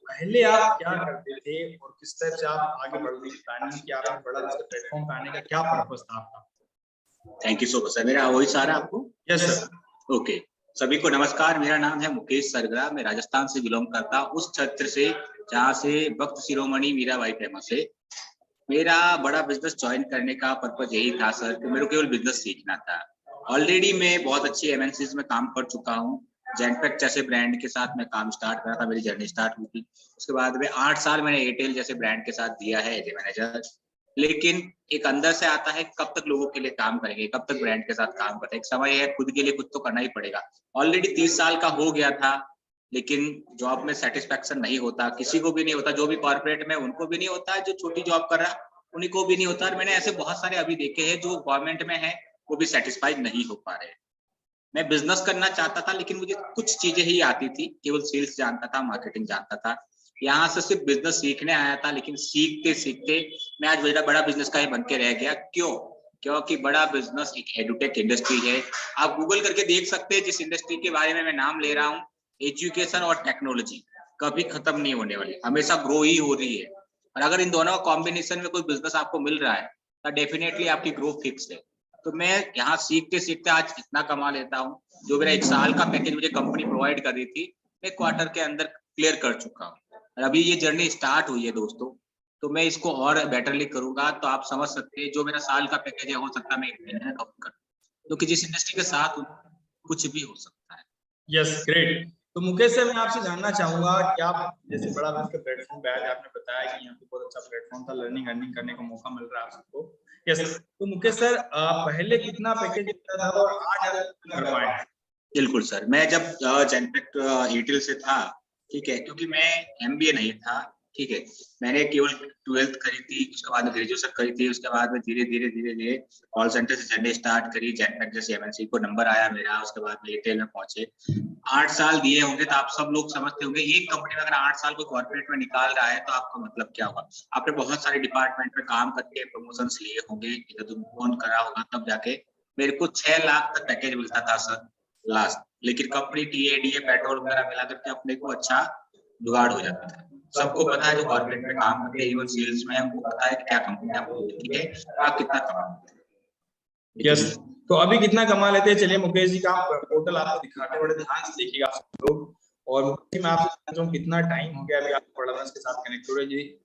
पहले आप क्या करते थे और किस तरह से आप आगे बढ़ने की प्लानिंग की, आपने बड़ा प्लेटफॉर्म पे आने का क्या पर्पस था आपका? Thank you so much sir. मेरा वही सारा आपको. Yes sir. ओके, सभी को नमस्कार. मेरा नाम है मुकेश सरगरा. मैं राजस्थान से बिलोंग करता हूँ, उस क्षेत्र से जहाँ से भक्त शिरोमणि मीराबाई फेमस है. मेरा बड़ा बिजनेस ज्वाइन करने का पर्पज यही था सर कि मेरे को केवल बिजनेस सीखना था. ऑलरेडी मैं बहुत अच्छी MNCs में काम कर चुका हूँ. जेनपैक जैसे ब्रांड के साथ मैं काम स्टार्ट करा था, मेरी जर्नी स्टार्ट हुई थी. उसके बाद में 8 साल मैंने एयरटेल जैसे ब्रांड के साथ दिया है एज ए मैनेजर. लेकिन एक अंदर से आता है कब तक लोगों के लिए काम करेंगे, कब तक ब्रांड के साथ काम करते हैं. एक समय है खुद के लिए कुछ तो करना ही पड़ेगा. ऑलरेडी 30 साल का हो गया था, लेकिन जॉब में सेटिस्फैक्शन नहीं होता, किसी को भी नहीं होता. जो भी कॉर्पोरेट में उनको भी नहीं होता, जो छोटी जॉब कर रहा उन्हीं को भी नहीं होता. और मैंने ऐसे बहुत सारे अभी देखे हैं जो गवर्नमेंट में है वो भी सेटिस्फाइड नहीं हो पा रहे. मैं बिजनेस करना चाहता था लेकिन मुझे कुछ चीजें ही आती थी. केवल सेल्स जानता था, मार्केटिंग जानता था. यहाँ से सिर्फ बिजनेस सीखने आया था, लेकिन सीखते सीखते मैं आज बड़ा बिजनेस का ही बन के रह गया. क्योंकि बड़ा बिजनेस एक एडुटेक इंडस्ट्री है. आप गूगल करके देख सकते हैं जिस इंडस्ट्री के बारे में मैं नाम ले रहा हूँ. एजुकेशन और टेक्नोलॉजी कभी खत्म नहीं होने वाली, हमेशा ग्रो ही हो रही है. और अगर इन दोनों का कॉम्बिनेशन में कोई बिजनेस आपको मिल रहा है तो डेफिनेटली आपकी ग्रोथ फिक्स है. तो मैं यहाँ सीखते सीखते आज इतना कमा लेता हूँ. जो मेरा 1 साल का पैकेज मुझे कंपनी प्रोवाइड कर रही थी, मैं क्वार्टर के अंदर क्लियर कर चुका हूँ. और अभी ये जर्नी स्टार्ट हुई है दोस्तों, तो मैं इसको और बेटरली करूंगा. तो आप समझ सकते हैं जो मेरा साल का पैकेज है, हो सकता है मैं 1 महीने में कवर करूं, क्योंकि जिस इंडस्ट्री के साथ कुछ भी हो सकता है. Yes, great. तो मुकेश सर मैं आपसे जानना चाहूंगा कि आप जैसे बड़ा बिजनेस प्लेटफॉर्म पे आए, आपने बताया कि यहाँ पे बहुत अच्छा प्लेटफॉर्म था, लर्निंग अर्निंग करने का मौका मिल रहा है आप सबको. यस. तो मुकेश सर पहले कितना पैकेज मिलता था और आज आप कर पाए? बिल्कुल सर, मैं जब जेनपैक एयरटेल से था, ठीक है, क्योंकि मैं MBA नहीं था, ठीक है। मैंने केवल 12th करी थी, उसके बाद में ग्रेजुएशन करी थी, उसके बाद में धीरे धीरे कॉल सेंटर से जर्नी स्टार्ट करी, जेटमेक जैसे एमएनसी को नंबर आया मेरा, उसके बाद में रिटेल में पहुंचे। 8 साल दिए होंगे तो आप सब लोग समझते होंगे एक कंपनी में अगर 8 साल को कॉर्पोरेट में निकाल रहा है तो आपका मतलब क्या होगा। आपने बहुत सारे डिपार्टमेंट में काम करके प्रमोशंस लिए होंगे, इधर तुम फोन करा होगा, तब जाके मेरे को 6 लाख तक पैकेज मिलता था सर लास्ट। लेकिन कंपनी टीए पेट्रोल वगैरह मिला करके अपने को अच्छा जुगाड़ हो जाता था। सबको पता है जो कॉर्पोरेट में काम करते हैं, इवन सेल्स में, हमको पता है कि क्या कंपनी आपको देती है, आप कितना कमाते हैं। यस, तो अभी कितना कमा लेते हैं। चलिए मुकेश जी का पोर्टल आपको दिखाते हैं, बड़े ध्यान से देखिएगा आप लोग। और मुकेश जी मैं आपसे पूछना चाहूँ कितना टाइम हो गया अभी आप प्रोडक्ट्स के साथ कनेक्ट हो रहे जी?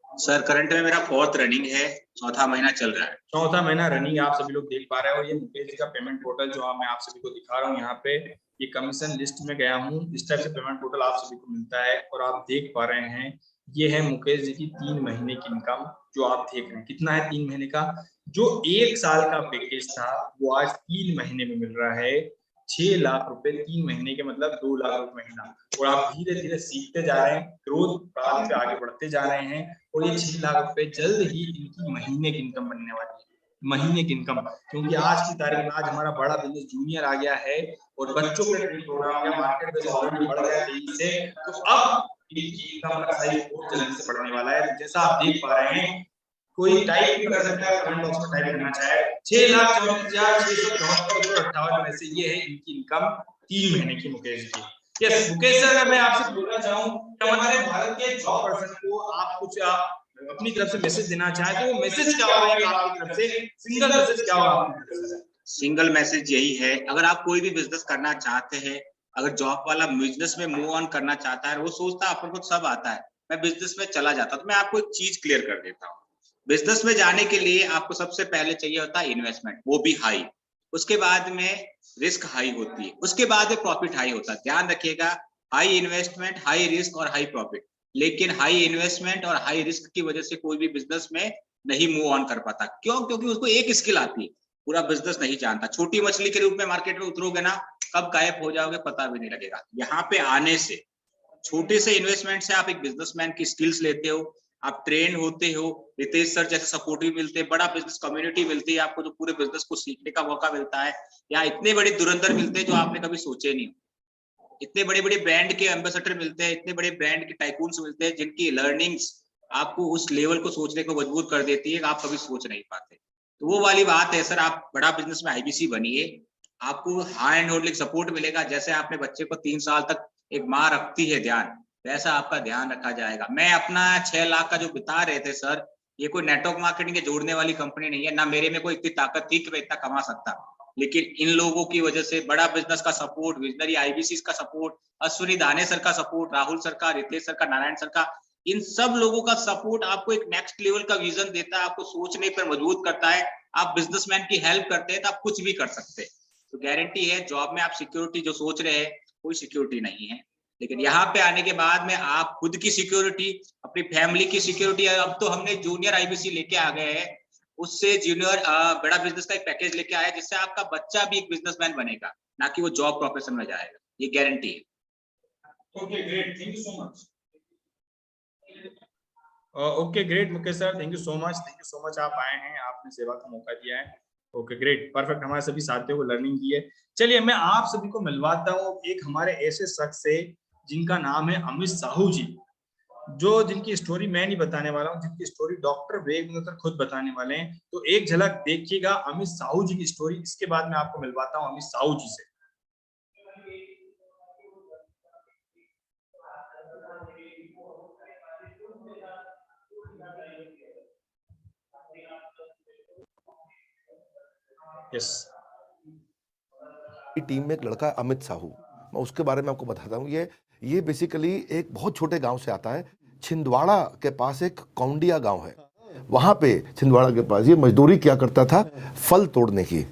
सर करंट में मेरा 4th रनिंग है, 4था महीना चल रहा है। 4था महीना रनिंग आप सभी लोग देख पा रहे हो। ये मुकेश जी का पेमेंट पोर्टल जो मैं आप सभी को दिखा रहा हूँ यहाँ पे, ये कमीशन लिस्ट में गया हूँ, इस टाइप से पेमेंट पोर्टल आप सभी को मिलता है। और आप देख पा रहे हैं ये है मुकेश जी की 3 महीने की इनकम जो आप देख रहे हैं। कितना है 3 महीने का? जो 1 साल का पैकेज था वो आज 3 महीने में मिल रहा है 6 लाख रुपए 3 महीने के, मतलब 2 लाख रुपए महीना। और आप धीरे धीरे सीखते जा रहे हैं, ग्रोथ पाथ पे आगे बढ़ते जा रहे हैं। और ये 6 लाख रुपए जल्द ही इनकी महीने की इनकम बनने वाली है, महीने की इनकम। क्योंकि आज की तारीख में आज हमारा बड़ा बिजनेस जूनियर आ गया है और बच्चों के ट्रेनिंग प्रोग्राम या मार्केट में ऑलरेडी बढ़ गया तेजी से, तो अब इनकी इनकम का साइज और जल्दी से बढ़ने वाला है। तो जैसा आप देख पा रहे हैं, कोई टाइप भी कर सकता है, कमेंट बॉक्स में टाइप करना चाहे 6,34,674 में से ये है इनकी इनकम 3 महीने की मुकेश जी की। यस मुकेश सर, अगर मैं आपसे बोलना चाहूँ कि हमारे भारत के जॉब पर्सन को आप कुछ अपनी तरफ से मैसेज देना चाहे तो वो मैसेज क्या होगा आपकी तरफ से? सिंगल मैसेज क्या होगा आपकी तरफ से? सिंगल मैसेज यही है, अगर आप कोई भी बिजनेस करना चाहते हैं, अगर जॉब वाला बिजनेस में मूव ऑन करना चाहता है, वो सोचता है अपन को सब आता है, मैं बिजनेस में चला जाता, तो मैं आपको एक चीज क्लियर कर देता हूँ। बिजनेस में जाने के लिए आपको सबसे पहले चाहिए होता है इन्वेस्टमेंट, वो भी हाई। उसके बाद में रिस्क हाई होती है, उसके बाद में प्रॉफिट हाई होता है। ध्यान रखिएगा, हाई इन्वेस्टमेंट, हाई रिस्क और हाई प्रॉफिट। लेकिन हाई इन्वेस्टमेंट और हाई रिस्क की वजह से कोई भी बिजनेस में नहीं मूव ऑन कर पाता। क्यों? क्योंकि उसको एक स्किल आती है, पूरा बिजनेस नहीं जानता। छोटी मछली के रूप में मार्केट में उतरोगे ना, कब गायब हो जाओगे पता भी नहीं लगेगा। यहाँ पे आने से, छोटे से इन्वेस्टमेंट से आप एक बिजनेसमैन की स्किल्स लेते हो, आप ट्रेन होते हो, रितेश सर जैसे सपोर्टिव मिलते हैं, बड़ा बिजनेस कम्युनिटी मिलती है आपको, जो पूरे बिजनेस को सीखने का मौका मिलता है। यहाँ इतने बड़े धुरंधर मिलते हैं जो आपने कभी सोचे नहीं। इतने बड़े बड़े ब्रांड के एम्बेसडर मिलते हैं, इतने बड़े ब्रांड के टाइकून्स मिलते हैं, जिनकी लर्निंग्स आपको उस लेवल को सोचने को मजबूर कर देती है, आप कभी सोच नहीं पाते। तो वो वाली बात है सर, आप बड़ा बिजनेस में आईबीसी बनिए, आपको हैंड होल्डिंग सपोर्ट मिलेगा। जैसे आपने बच्चे को 3 साल तक एक माँ रखती है ध्यान, वैसा आपका ध्यान रखा जाएगा। मैं अपना 6 लाख का जो बिता रहे थे सर, ये कोई नेटवर्क मार्केटिंग के जोड़ने वाली कंपनी नहीं है, ना मेरे में कोई इतनी ताकत थी कि मैं इतना कमा सकता। लेकिन इन लोगों की वजह से, बड़ा बिजनेस का सपोर्ट, विजनरी आईबीसी का सपोर्ट, अश्विनी दाने सर का सपोर्ट, राहुल सर का, रितेश सर का, नारायण सर का, इन सब लोगों का सपोर्ट आपको एक नेक्स्ट लेवल का विजन देता है, आपको सोचने पर मजबूत करता है। आप बिजनेसमैन की हेल्प करते हैं तो आप कुछ भी कर सकते हैं। तो गारंटी है, जॉब में आप सिक्योरिटी जो सोच रहे हैं, कोई सिक्योरिटी नहीं है। लेकिन यहाँ पे आने के बाद में आप खुद की सिक्योरिटी, अपनी फैमिली की सिक्योरिटी, अब तो हमने जूनियर आईबीसी लेके आ गए हैं, उससे जूनियर बड़ा बिजनेस का एक पैकेज लेके आया, जिससे आपका बच्चा भी एक बिजनेसमैन बनेगा, ना कि वो जॉब प्रोफेशन में जाएगा, ये गारंटी है। Okay great, thank you so much. Okay great Mukesh sir, thank you so much, आप आए हैं, आपने सेवा का मौका दिया है। ओके ग्रेट, परफेक्ट, हमारे सभी साथियों को लर्निंग की है। चलिए मैं आप सभी को मिलवाता हूँ एक हमारे ऐसे शख्स से जिनका नाम है अमित साहू जी, जो जिनकी स्टोरी मैं नहीं बताने वाला हूँ, जिनकी story doctor Vivek Bindra sir खुद बताने वाले हैं। तो एक झलक देखिएगा अमित साहू जी की स्टोरी, इसके बाद मैं आपको मिलवाता हूँ अमित साहू जी से। यस, टीम में एक लड़का है अमित साहू, मैं उसके बारे में आपको बताता हूँ। ये बेसिकली एक बहुत छोटे गांव से आता है। छिंदवाड़ा के पास एक कौंडिया गांव है, वहां पे छिंदवाड़ा के पास ये मजदूरी क्या करता था, फल तोड़ने की,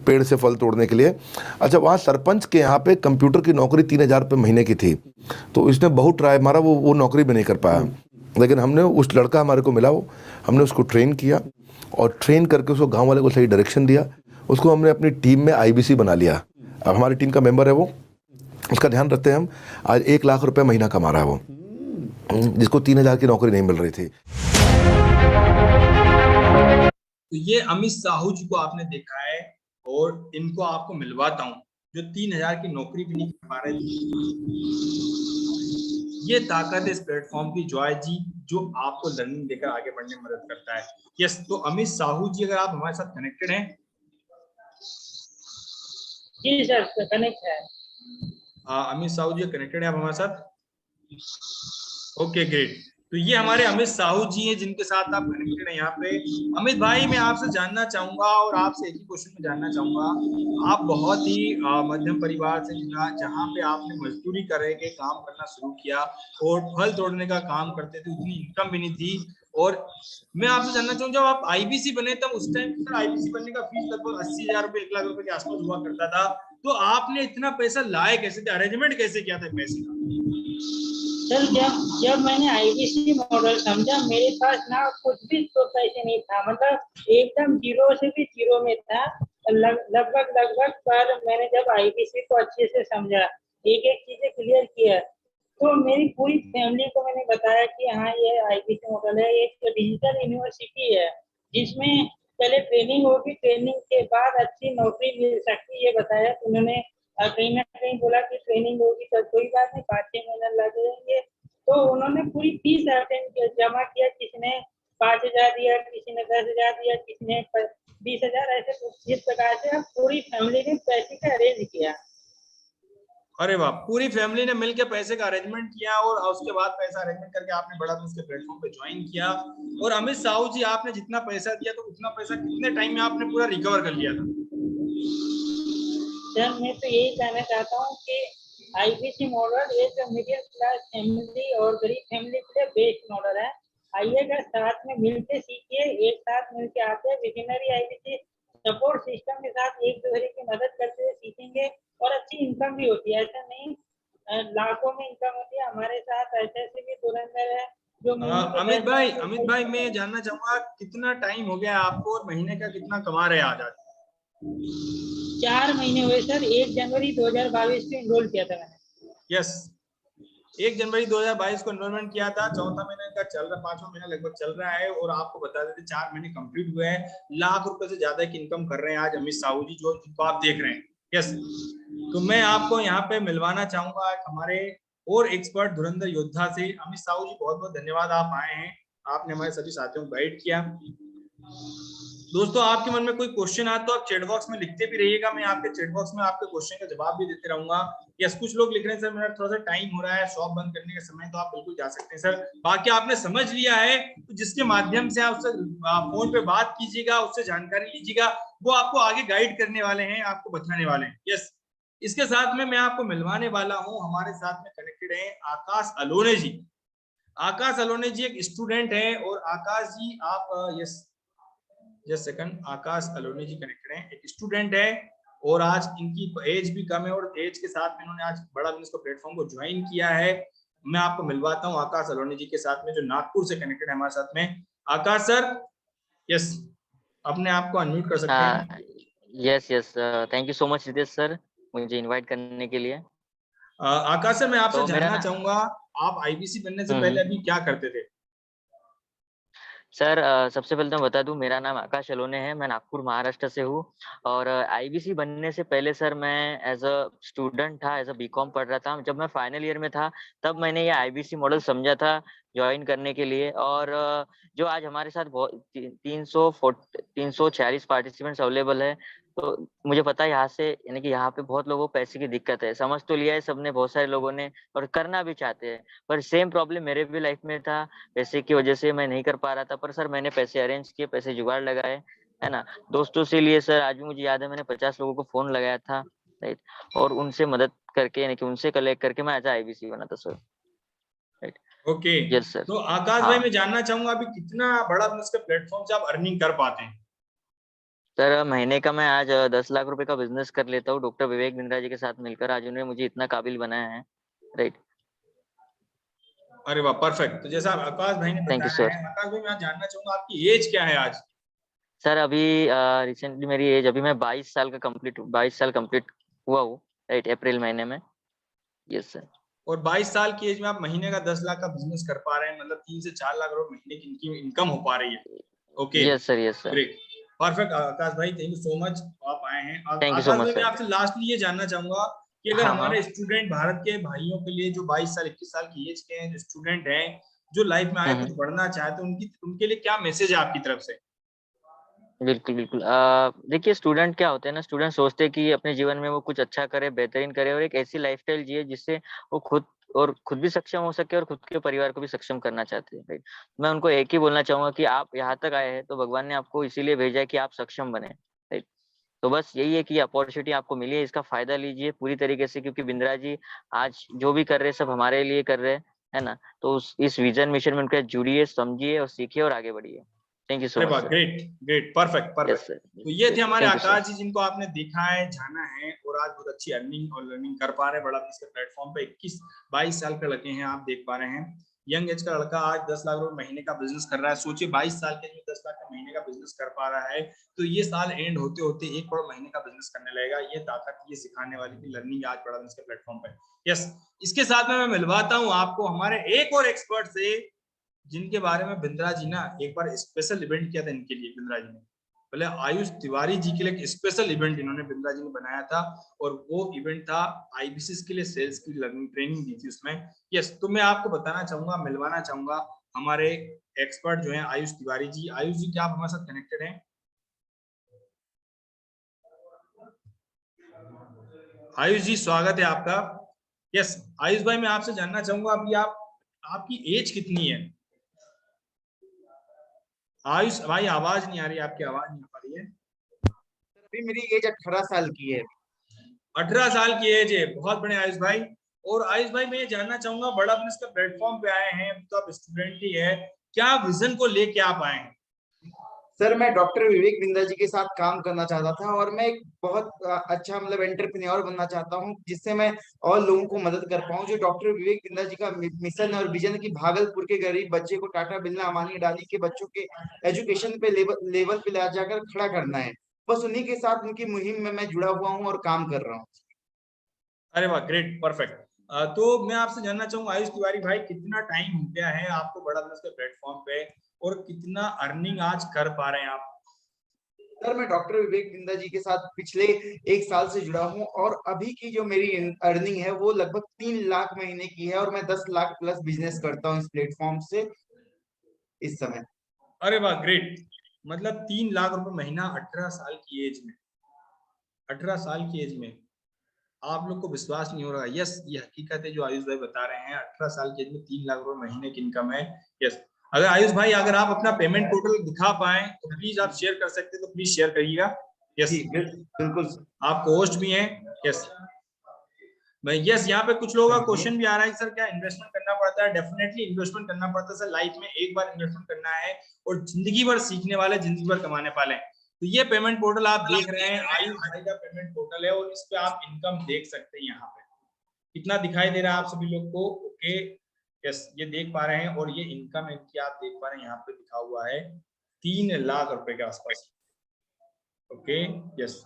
पेड़ से फल तोड़ने के लिए। अच्छा, वहाँ सरपंच के यहाँ पे कंप्यूटर की नौकरी 3,000 रुपये महीने की थी, तो इसने बहुत ट्राई मारा, वो नौकरी भी नहीं कर पाया। लेकिन हमने उस लड़का हमारे को मिला, हमने उसको ट्रेन किया और ट्रेन करके उसको गाँव वाले को सही डायरेक्शन दिया, उसको हमने अपनी टीम में आईबीसी बना लिया। अब हमारी टीम का मेंबर है वो, उसका ध्यान रखते हैं हम। आज 1 लाख रुपए महीना कमा रहा है वो। जिसको 3,000 की नौकरी नहीं मिल रही थी। तो ये अमित साहू जी को आपने देखा है और इनको आपको मिलवाता हूँ जो 3,000 की नौकरी भी नहीं कर पा रहे थे। ये ताकत है इस प्लेटफॉर्म की, जॉय जी, जो आपको लर्निंग देकर आगे बढ़ने में मदद करता है। यस, तो अमित साहू जी अगर आप हमारे साथ कनेक्टेड हैं। जी सर, कनेक्ट है। अमित साहू जी कनेक्टेड है आप हमारे साथ? Okay great. तो ये हमारे अमित साहू जी हैं जिनके साथ आप कनेक्टेड हैं यहाँ पे। अमित भाई, मैं आपसे जानना चाहूंगा और आपसे एक ही क्वेश्चन में जानना चाहूंगा, आप बहुत ही मध्यम परिवार से जहाँ पे आपने मजदूरी कर के काम करना शुरू किया और फल तोड़ने का काम करते थे, उतनी इनकम भी नहीं थी। और मैं आपसे जानना चाहूँ, जब आप आईबीसी बने तब उस टाइम सर आईबीसी बनने का फीस लगभग 80,000 रुपए 1 लाख रुपए के आसपास हुआ करता था, तो आपने इतना पैसा लाए कैसे थे, अरेंजमेंट कैसे किया था पैसे का? सर जब मैंने आईबीसी मॉडल समझा, मेरे पास ना कुछ भी तो पैसे नहीं था, मतलब एकदम जीरो से भी जीरो में था लगभग। पर मैंने जब आईबीसी को अच्छे से समझा, एक एक चीजें क्लियर किया, तो मेरी पूरी फैमिली को मैंने बताया कि हाँ ये आईबीसी मॉडल है, एक डिजिटल यूनिवर्सिटी है जिसमें पहले ट्रेनिंग होगी, ट्रेनिंग के बाद अच्छी नौकरी मिल सकती है, ये बताया। तो उन्होंने कहीं ना कहीं बोला कि ट्रेनिंग होगी तो कोई बात नहीं, 5-6 महीने लगेंगे। तो उन्होंने पूरी फीस अटेंड जमा किया, किसी ने 5,000 दिया, किसी ने 10,000 दिया, किसी ने 20,000, ऐसे इस प्रकार से पूरी फैमिली ने पैसे का अरेंज किया। अरे वाह, पूरी फैमिली ने मिलकर पैसे का अरेंजमेंट किया और उसके बाद पैसा अरेंजमेंट करके आपने बड़ा उसके प्लेटफॉर्म पे ज्वाइन किया। और अमित साहू जी, आपने जितना पैसा दिया तो उतना पैसा कितने टाइम में आपने पूरा रिकवर कर लिया था? सर मैं तो यही कहना चाहता हूँ कि आईबीसी मॉडल एक मिडिल क्लास फैमिली और गरीब फैमिली के लिए बेस्ट मॉडल है। आइएगा, साथ में मिलके सीखिए, एक साथ मिलके आते हैं। विजनरी आईबीसी सपोर्ट सिस्टम के साथ एक दूसरे की मदद करते हुए सीखेंगे और अच्छी इनकम भी होती है, ऐसा नहीं लाखों में इनकम होती है। हमारे साथ ऐसे भी धुरंधर है जो अमित भाई मैं जानना चाहूंगा कितना टाइम हो गया आपको और महीने का कितना कमा रहे हैं आज? 4 महीने हुए सर, 1 जनवरी 2022 को इनरोल किया था मैंने। यस, 1 जनवरी 2022 को एनरोलमेंट किया था, चौथा महीने का चल रहा, 5वां महीना लगभग चल रहा है और आपको बता देते 4 महीने कंप्लीट हुए हैं। लाख रुपए से ज्यादा की इनकम कर रहे हैं आज अमित साहू जी, जो जिनको आप देख रहे हैं। यस, तो मैं आपको यहाँ पे मिलवाना चाहूंगा हमारे और एक्सपर्ट धुरंधर योद्धा से। अमित साहू जी, बहुत बहुत धन्यवाद, आप आए हैं, आपने हमारे सभी साथियों को गाइड किया। दोस्तों, आपके मन में कोई क्वेश्चन आए तो आप चैट बॉक्स में लिखते भी रहिएगा, मैं आपके चैट बॉक्स में आपके क्वेश्चन का जवाब भी देते रहूंगा। यस, कुछ लोग लिख रहे हैं सर मेरा थोड़ा सा टाइम हो रहा है, शॉप बंद करने का समय, तो आप बिल्कुल जा सकते हैं सर। बाकी आपने समझ लिया है तो जिसके माध्यम से आप उससे फोन पे बात कीजिएगा, उससे जानकारी लीजिएगा, वो आपको आगे गाइड करने वाले हैं, आपको बताने वाले हैं। यस, इसके साथ में मैं आपको मिलवाने वाला हूँ, हमारे साथ में कनेक्टेड है आकाश अलोने जी। आकाश अलोने जी एक स्टूडेंट है और आकाश जी आप यस जस्ट सेकंड, आकाश अलोनी जी कनेक्टेड हैं, एक स्टूडेंट है और आज इनकी एज भी कम है और एज के साथ में इन्होंने आज बड़ा बिजनेस को प्लेटफॉर्म को ज्वाइन किया है। मैं आपको मिलवाता हूं आकाश अलोनी जी के साथ में, जो नागपुर से कनेक्टेड है हमारे साथ में। आकाश सर, यस, अपने आप को अनम्यूट कर सकते हैं। Yes yes, thank you so much Ritesh sir, मुझे इनवाइट करने के लिए। आकाश सर, मैं आपसे तो मेरा जानना ना चाहूंगा, आप आईबीसी बनने से पहले अभी क्या करते थे? सर सबसे पहले तो मैं बता दूं, मेरा नाम आकाश अलोने है, मैं नागपुर महाराष्ट्र से हूँ। और आईबीसी बनने से पहले सर मैं एज अ स्टूडेंट था, एज अ बीकॉम पढ़ रहा था। जब मैं फाइनल ईयर में था तब मैंने ये आईबीसी मॉडल समझा था ज्वाइन करने के लिए। और जो आज हमारे साथ बहुत 346 पार्टिसिपेंट्स अवेलेबल है, तो मुझे पता है यहाँ से, यानी कि यहाँ पे बहुत लोगों को पैसे की दिक्कत है, समझ तो लिया है सबने, बहुत सारे लोगों ने, और करना भी चाहते हैं। पर सेम प्रॉब्लम मेरे भी लाइफ में था, पैसे की वजह से मैं नहीं कर पा रहा था। पर सर मैंने पैसे अरेंज किए, पैसे जुगाड़ लगाए, है ना, दोस्तों से लिए। सर आज भी मुझे याद है, मैंने 50 लोगों को फोन लगाया था, राइट, और उनसे मदद करके, यानी कि उनसे कलेक्ट करके मैं आज आईबीसी बना था sir, right. Okay, yes sir. तो आकाश भाई हाँ मैं जानना चाहूंगा अभी कितना बड़ा बिजनेस के प्लेटफॉर्म से आप अर्निंग कर पाते हैं? सर, महीने का मैं आज 10 लाख रुपए का बिजनेस कर लेता हूँ, डॉक्टर विवेक बिंद्रा जी के साथ मिलकर। आज उन्होंने मुझे इतना काबिल बनाया है, राइट। अरे वाह, परफेक्ट। तो जैसा आकाश भाई ने थैंक यू बताया सर। है, आकाश भाई मैं जानना चाहूंगा आपकी एज क्या है आज? सर अभी रिसेंटली मेरी एज, अभी मैं 22 साल कंप्लीट हुआ हूँ, राइट, अप्रैल महीने में। Yes sir. और 22 साल की एज में आप महीने का 10 लाख का बिजनेस कर पा रहे हैं, मतलब 3 से 4 लाख रुपए महीने की इनकी इनकम हो पा रही है। Okay, yes sir, yes sir. Great, perfect Akash भाई, थैंक यू सो मच, आप आए हैं। Thank you so Akash much भाई, मैं सर। आपसे लास्टली ये जानना चाहूंगा कि अगर हाँ हमारे हाँ। स्टूडेंट, भारत के भाइयों के लिए जो 22 साल 21 साल की एज के हैं, जो स्टूडेंट हैं, जो लाइफ में आगे कुछ हम्म। बढ़ना चाहते हैं, उनके लिए क्या मैसेज है आपकी तरफ से? बिल्कुल बिल्कुल। देखिए, स्टूडेंट क्या होते हैं ना, स्टूडेंट सोचते हैं कि अपने जीवन में वो कुछ अच्छा करे, बेहतरीन करे और एक ऐसी लाइफस्टाइल जिए जिससे वो खुद भी सक्षम हो सके और खुद के परिवार को भी सक्षम करना चाहते हैं, राइट। मैं उनको एक ही बोलना चाहूंगा कि आप यहाँ तक आए हैं तो भगवान ने आपको इसीलिए भेजा है कि आप सक्षम बने, राइट। तो बस यही है कि अपॉर्चुनिटी आपको मिली है, इसका फायदा लीजिए पूरी तरीके से, क्योंकि बिंद्रा जी आज जो भी कर रहे हैं सब हमारे लिए कर रहे हैं, है ना। तो इस विजन मिशन में उनके साथ जुड़िए, समझिए और सीखिए और आगे बढ़िए। थैंक यू सो अरे मच वाह, sir. Great great, perfect yes perfect. Sir. तो ये थे यस सर, हमारे थैंक यू सर। आकाश जी, जिनको आपने देखा है, जाना है, और आज बहुत अच्छी अर्निंग और लर्निंग कर पा रहे हैं। बड़ा इसके प्लेटफॉर्म पे 21-22 साल के लड़के हैं, आप देख पा रहे हैं। यंग एज का लड़का आज 10 लाख रुपए महीने का बिजनेस कर रहा है। सोचिए, 22 साल के में 10 लाख का महीने का बिजनेस कर पा रहा है, तो ये साल एंड होते होते 1 करोड़ महीने का बिजनेस करने लगेगा। ये ताकत, ये सिखाने वाली की लर्निंग आज बड़ा इसके प्लेटफॉर्म पे। यस, इसके साथ में मैं मिलवाता हूँ आपको हमारे एक और एक्सपर्ट से, जिनके बारे में बिंद्रा जी ना एक बार स्पेशल इवेंट किया था इनके लिए। बिंद्रा जी ने बोले, आयुष तिवारी जी के लिए एक स्पेशल इवेंट इन्होंने बिंद्रा जी ने बनाया था, और वो इवेंट था आईबीसीएस के लिए सेल्स की लर्निंग ट्रेनिंग दी थी उसमें। यस, तो मैं आपको बताना चाहूंगा, मिलवाना चाहूंगा हमारे एक्सपर्ट जो है आयुष तिवारी जी। आयुष जी, क्या आप हमारे साथ कनेक्टेड हैं? आयुष जी, स्वागत है आपका। यस, आयुष भाई, मैं आपसे जानना चाहूंगा, अभी आपकी एज कितनी है? आयुष भाई, आवाज नहीं आ रही, आपकी आवाज नहीं आ पा रही है। अभी मेरी एज 18 साल की है। 18 साल की एज है, बहुत बड़े आयुष भाई। और आयुष भाई, मैं ये जानना चाहूंगा, बड़ा बिजनेस का प्लेटफॉर्म पे आए हैं, तो आप स्टूडेंट ही है, क्या विजन को लेके आप आए हैं? सर, मैं डॉक्टर विवेक बिंद्रा जी के साथ काम करना चाहता था और मैं एक बहुत अच्छा मतलब एंटरप्रेन्योर बनना चाहता हूं, जिससे मैं और लोगों को मदद कर पाऊं। जो डॉक्टर विवेक बिंद्रा जी का मिशन और विजन है कि भागलपुर के गरीब बच्चे को टाटा बिरला अंबानी अडानी के बच्चों के एजुकेशन पे लेवल पे ला जाकर खड़ा करना है। बस उन्हीं के साथ उनकी मुहिम में मैं जुड़ा हुआ हूँ और काम कर रहा हूँ। अरे वाह, ग्रेट, परफेक्ट। तो मैं आपसे जानना चाहूंगा आयुष तिवारी भाई, कितना टाइम हो गया है आपको बड़ा बिजनेस के प्लेटफॉर्म पे, और कितना अर्निंग आज कर पा रहे हैं आप? सर, मैं डॉक्टर विवेक बिंद्रा जी के साथ पिछले 1 साल से जुड़ा हूं और अभी की जो मेरी अर्निंग है वो लगभग 3 लाख महीने की है और मैं 10 लाख प्लस बिजनेस करता हूं इस प्लेटफॉर्म से इस समय। अरे वाह, ग्रेट, मतलब 3 लाख रुपए महीना 18 साल की एज में। 18 साल की एज में आप लोग को विश्वास नहीं हो रहा। यस, ये हकीकत है जो आयुष भाई बता रहे हैं, 18 साल की एज में 3 लाख रुपए महीने की इनकम है। यस, अगर आयुष भाई, अगर आप अपना पेमेंट पोर्टल दिखा पाए तो प्लीज आप शेयर कर सकते हैं, तो प्लीज शेयर करिएगा। यस, बिल्कुल। आप होस्ट भी हैं। यस, मैं यस, यहाँ पे कुछ लोगों का क्वेश्चन भी आ रहा है, सर क्या इन्वेस्टमेंट करना पड़ता है? डेफिनेटली इन्वेस्टमेंट करना पड़ता है सर, लाइफ में एक बार इन्वेस्टमेंट करना है, और जिंदगी भर सीखने वाले, जिंदगी भर कमाने वाले हैं। तो ये पेमेंट पोर्टल आप देख रहे हैं, आयुष भाई का पेमेंट पोर्टल है, और इस पे आप इनकम देख सकते हैं। यहाँ पे कितना दिखाई दे रहा है आप सभी लोग को? ओके, यस, ये देख पा रहे हैं, और ये इनकम इनकी आप देख पा रहे हैं, यहाँ पे लिखा हुआ है 3 लाख रुपए के आसपास। ओके, यस,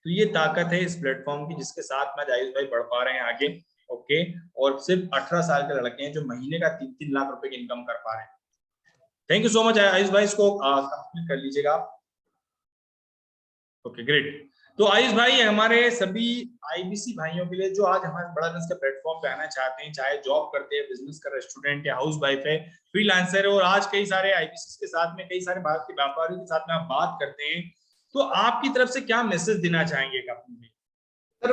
तो ये ताकत है इस प्लेटफॉर्म की, जिसके साथ में आयुष भाई बढ़ पा रहे हैं आगे। ओके, और सिर्फ 18 साल के लड़के हैं जो महीने का 3-3 लाख रुपए की इनकम कर पा रहे हैं। Thank you so much Ayush भाई, इसको कंप्लीट कर लीजिएगा आप। Okay, great. तो आयुष भाई, हमारे सभी आईबीसी भाइयों के लिए जो आज हमारे बड़ा बिजनेस के प्लेटफॉर्म पे आना चाहते हैं, चाहे जॉब करते हैं, बिजनेस कर रहे, स्टूडेंट या हाउस वाइफ है, फ्रीलांसर है, और आज कई सारे आईबीसी के साथ में, कई सारे भारत के व्यापारियों के साथ में आप बात करते हैं, तो आपकी तरफ से क्या मैसेज देना चाहेंगे कंपनी? सर,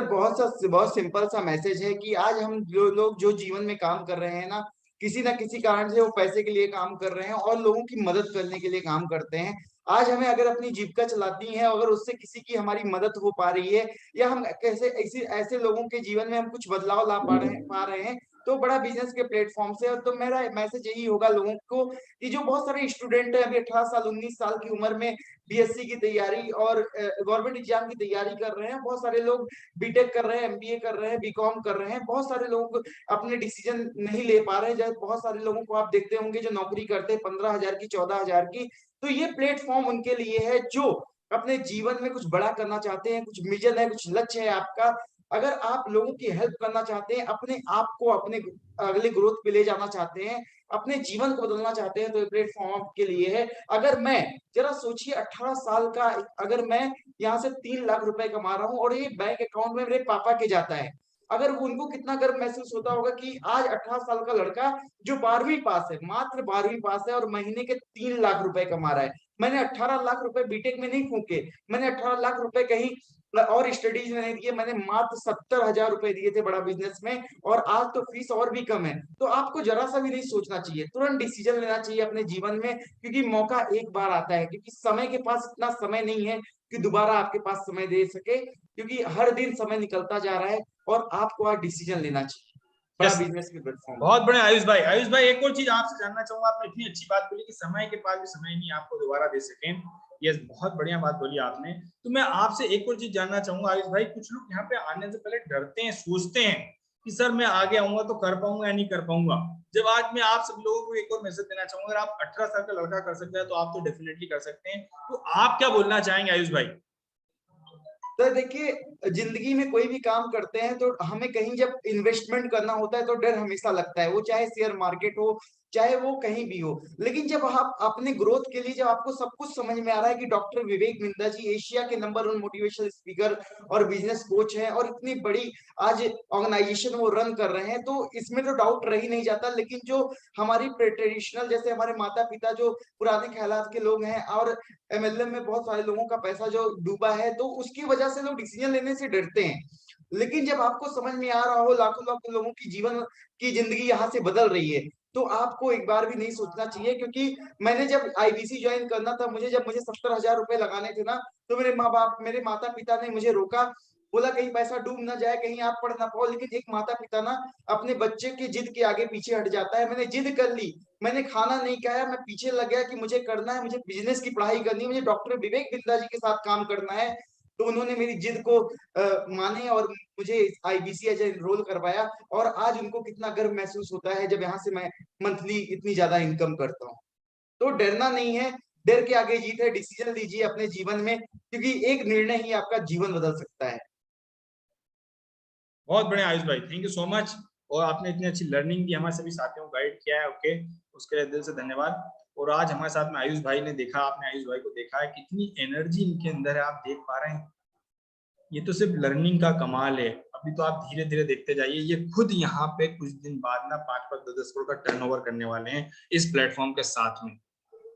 बहुत सिंपल सा मैसेज है कि आज हम जो लोग जो जीवन में काम कर रहे हैं ना किसी कारण से वो पैसे के लिए काम कर रहे हैं और लोगों की मदद करने के लिए काम करते हैं। आज हमें अगर अपनी जीविका चलाती है, अगर उससे किसी की हमारी मदद हो पा रही है या हम कैसे ऐसे लोगों के जीवन में हम कुछ बदलाव ला पा रहे हैं, तो बड़ा बिजनेस के प्लेटफॉर्म से। तो मेरा मैसेज यही होगा लोगों को कि जो बहुत सारे स्टूडेंट है अभी 18 साल 19 साल की उम्र में बीएससी की तैयारी और गवर्नमेंट एग्जाम की तैयारी कर रहे हैं, बहुत सारे लोग बीटेक कर रहे हैं, एमबीए कर रहे हैं, बीकॉम कर रहे हैं, बहुत सारे लोग अपने डिसीजन नहीं ले पा रहे हैं। बहुत सारे लोगों को आप देखते होंगे जो नौकरी करते हैं 15,000 की, 14,000 की। तो ये प्लेटफॉर्म उनके लिए है जो अपने जीवन में कुछ बड़ा करना चाहते हैं, कुछ विजन है, कुछ लक्ष्य है आपका, अगर आप लोगों की हेल्प करना चाहते हैं, अपने आप को अपने अगले ग्रोथ पे ले जाना चाहते हैं, अपने जीवन को बदलना चाहते हैं, तो ये प्लेटफॉर्म आपके लिए है। अगर मैं जरा सोचिए 18 साल का, अगर मैं यहाँ से 3 लाख रुपए कमा रहा हूँ और ये बैंक अकाउंट में मेरे पापा के जाता है, अगर उनको कितना गर्व महसूस होता होगा कि आज 18 साल का लड़का जो 12वीं पास है, मात्र 12वीं पास है और महीने के 3 लाख रुपए कमा रहा है। मैंने 18 लाख रुपए बीटेक में नहीं फूके, मैंने 18 लाख रुपए कहीं और स्टडीज में नहीं दिए, मैंने मात्र 70,000 रुपए दिए थे बड़ा बिजनेस में, और आज तो फीस और भी कम है। तो आपको जरा सा भी नहीं सोचना चाहिए, तुरंत डिसीजन लेना चाहिए अपने जीवन में, क्योंकि मौका एक बार आता है, क्योंकि समय के पास इतना समय नहीं है कि दोबारा आपके पास समय दे सके, क्योंकि हर दिन समय निकलता जा रहा है और आपको आज डिसीजन लेना चाहिए बड़ा Yes. बिजनेस के प्लेटफॉर्म। बहुत बढ़िया आयुष भाई। आयुष भाई, एक और चीज आपसे जानना चाहूंगा, आपने इतनी अच्छी बात बोली कि समय के पास भी समय नहीं आपको दोबारा दे सके। यस, बहुत बढ़िया बात बोली आपने। तो मैं आपसे एक और चीज जानना चाहूंगा आयुष भाई, कुछ लोग यहाँ पे आने से पहले डरते हैं, सोचते हैं कि सर मैं आगे आऊंगा तो कर पाऊंगा या नहीं कर पाऊंगा। जब आज मैं आप सब लोगों को एक और मैसेज देना चाहूंगा, अगर आप 18 साल का लड़का कर सकता है तो आप तो डेफिनेटली कर सकते हैं। तो आप क्या बोलना चाहेंगे आयुष भाई? तो देखिए, जिंदगी में कोई भी काम करते हैं तो हमें कहीं जब इन्वेस्टमेंट करना होता है तो डर हमेशा लगता है, वो चाहे शेयर मार्केट हो, चाहे वो कहीं भी हो। लेकिन जब आप अपने ग्रोथ के लिए, जब आपको सब कुछ समझ में आ रहा है कि डॉक्टर विवेक बिंद्रा जी एशिया के नंबर 1 मोटिवेशनल स्पीकर और बिजनेस कोच हैं और इतनी बड़ी आज ऑर्गेनाइजेशन वो रन कर रहे हैं, तो इसमें तो डाउट रह ही नहीं जाता। लेकिन जो हमारी ट्रेडिशनल, जैसे हमारे माता पिता जो पुराने ख्यालात के लोग हैं, और एमएलएम में बहुत सारे लोगों का पैसा जो डूबा है, तो उसकी वजह से लोग डिसीजन लेने से डरते हैं। लेकिन जब आपको समझ में आ रहा हो लाखों लाखों लोगों की जीवन की जिंदगी यहाँ से बदल रही है, तो आपको एक बार भी नहीं सोचना चाहिए। क्योंकि मैंने जब आईबीसी ज्वाइन करना था, मुझे 70,000 रुपए लगाने थे ना, तो मेरे माँ बाप, मेरे माता पिता ने मुझे रोका, बोला कहीं पैसा डूब ना जाए, कहीं आप पढ़ ना पाओ। लेकिन एक माता पिता ना अपने बच्चे की जिद के आगे पीछे हट जाता है। मैंने जिद कर ली, मैंने खाना नहीं खाया, मैं पीछे लग गया कि मुझे करना है, मुझे बिजनेस की पढ़ाई करनी है, मुझे डॉक्टर विवेक बिंद्रा जी के साथ काम करना है। तो उन्होंने मेरी जिद को माने और मुझे आईबीसी एज एनरोल करवाया, और आज उनको कितना गर्व महसूस होता है जब यहाँ से मैं मंथली इतनी ज्यादा इनकम करता हूँ। तो डरना नहीं है, डर के आगे जीत है। डिसीजन लीजिए अपने जीवन में, क्योंकि एक निर्णय ही आपका जीवन बदल सकता है। बहुत बढ़िया आयुष भाई, थैंक यू सो मच। और आपने इतनी अच्छी लर्निंग दी, हमारे सभी साथियों को गाइड किया है। ओके, उसके लिए दिल से धन्यवाद। और आज हमारे साथ में आयुष भाई ने देखा, आपने आयुष भाई को देखा है, कितनी एनर्जी इनके अंदर है, आप देख पा रहे हैं। ये तो सिर्फ लर्निंग का कमाल है। अभी तो आप धीरे धीरे देखते जाइए, ये खुद यहाँ पे कुछ दिन बाद ना 5-5, 10-10 करोड़ का टर्नओवर करने वाले हैं इस प्लेटफॉर्म के साथ में।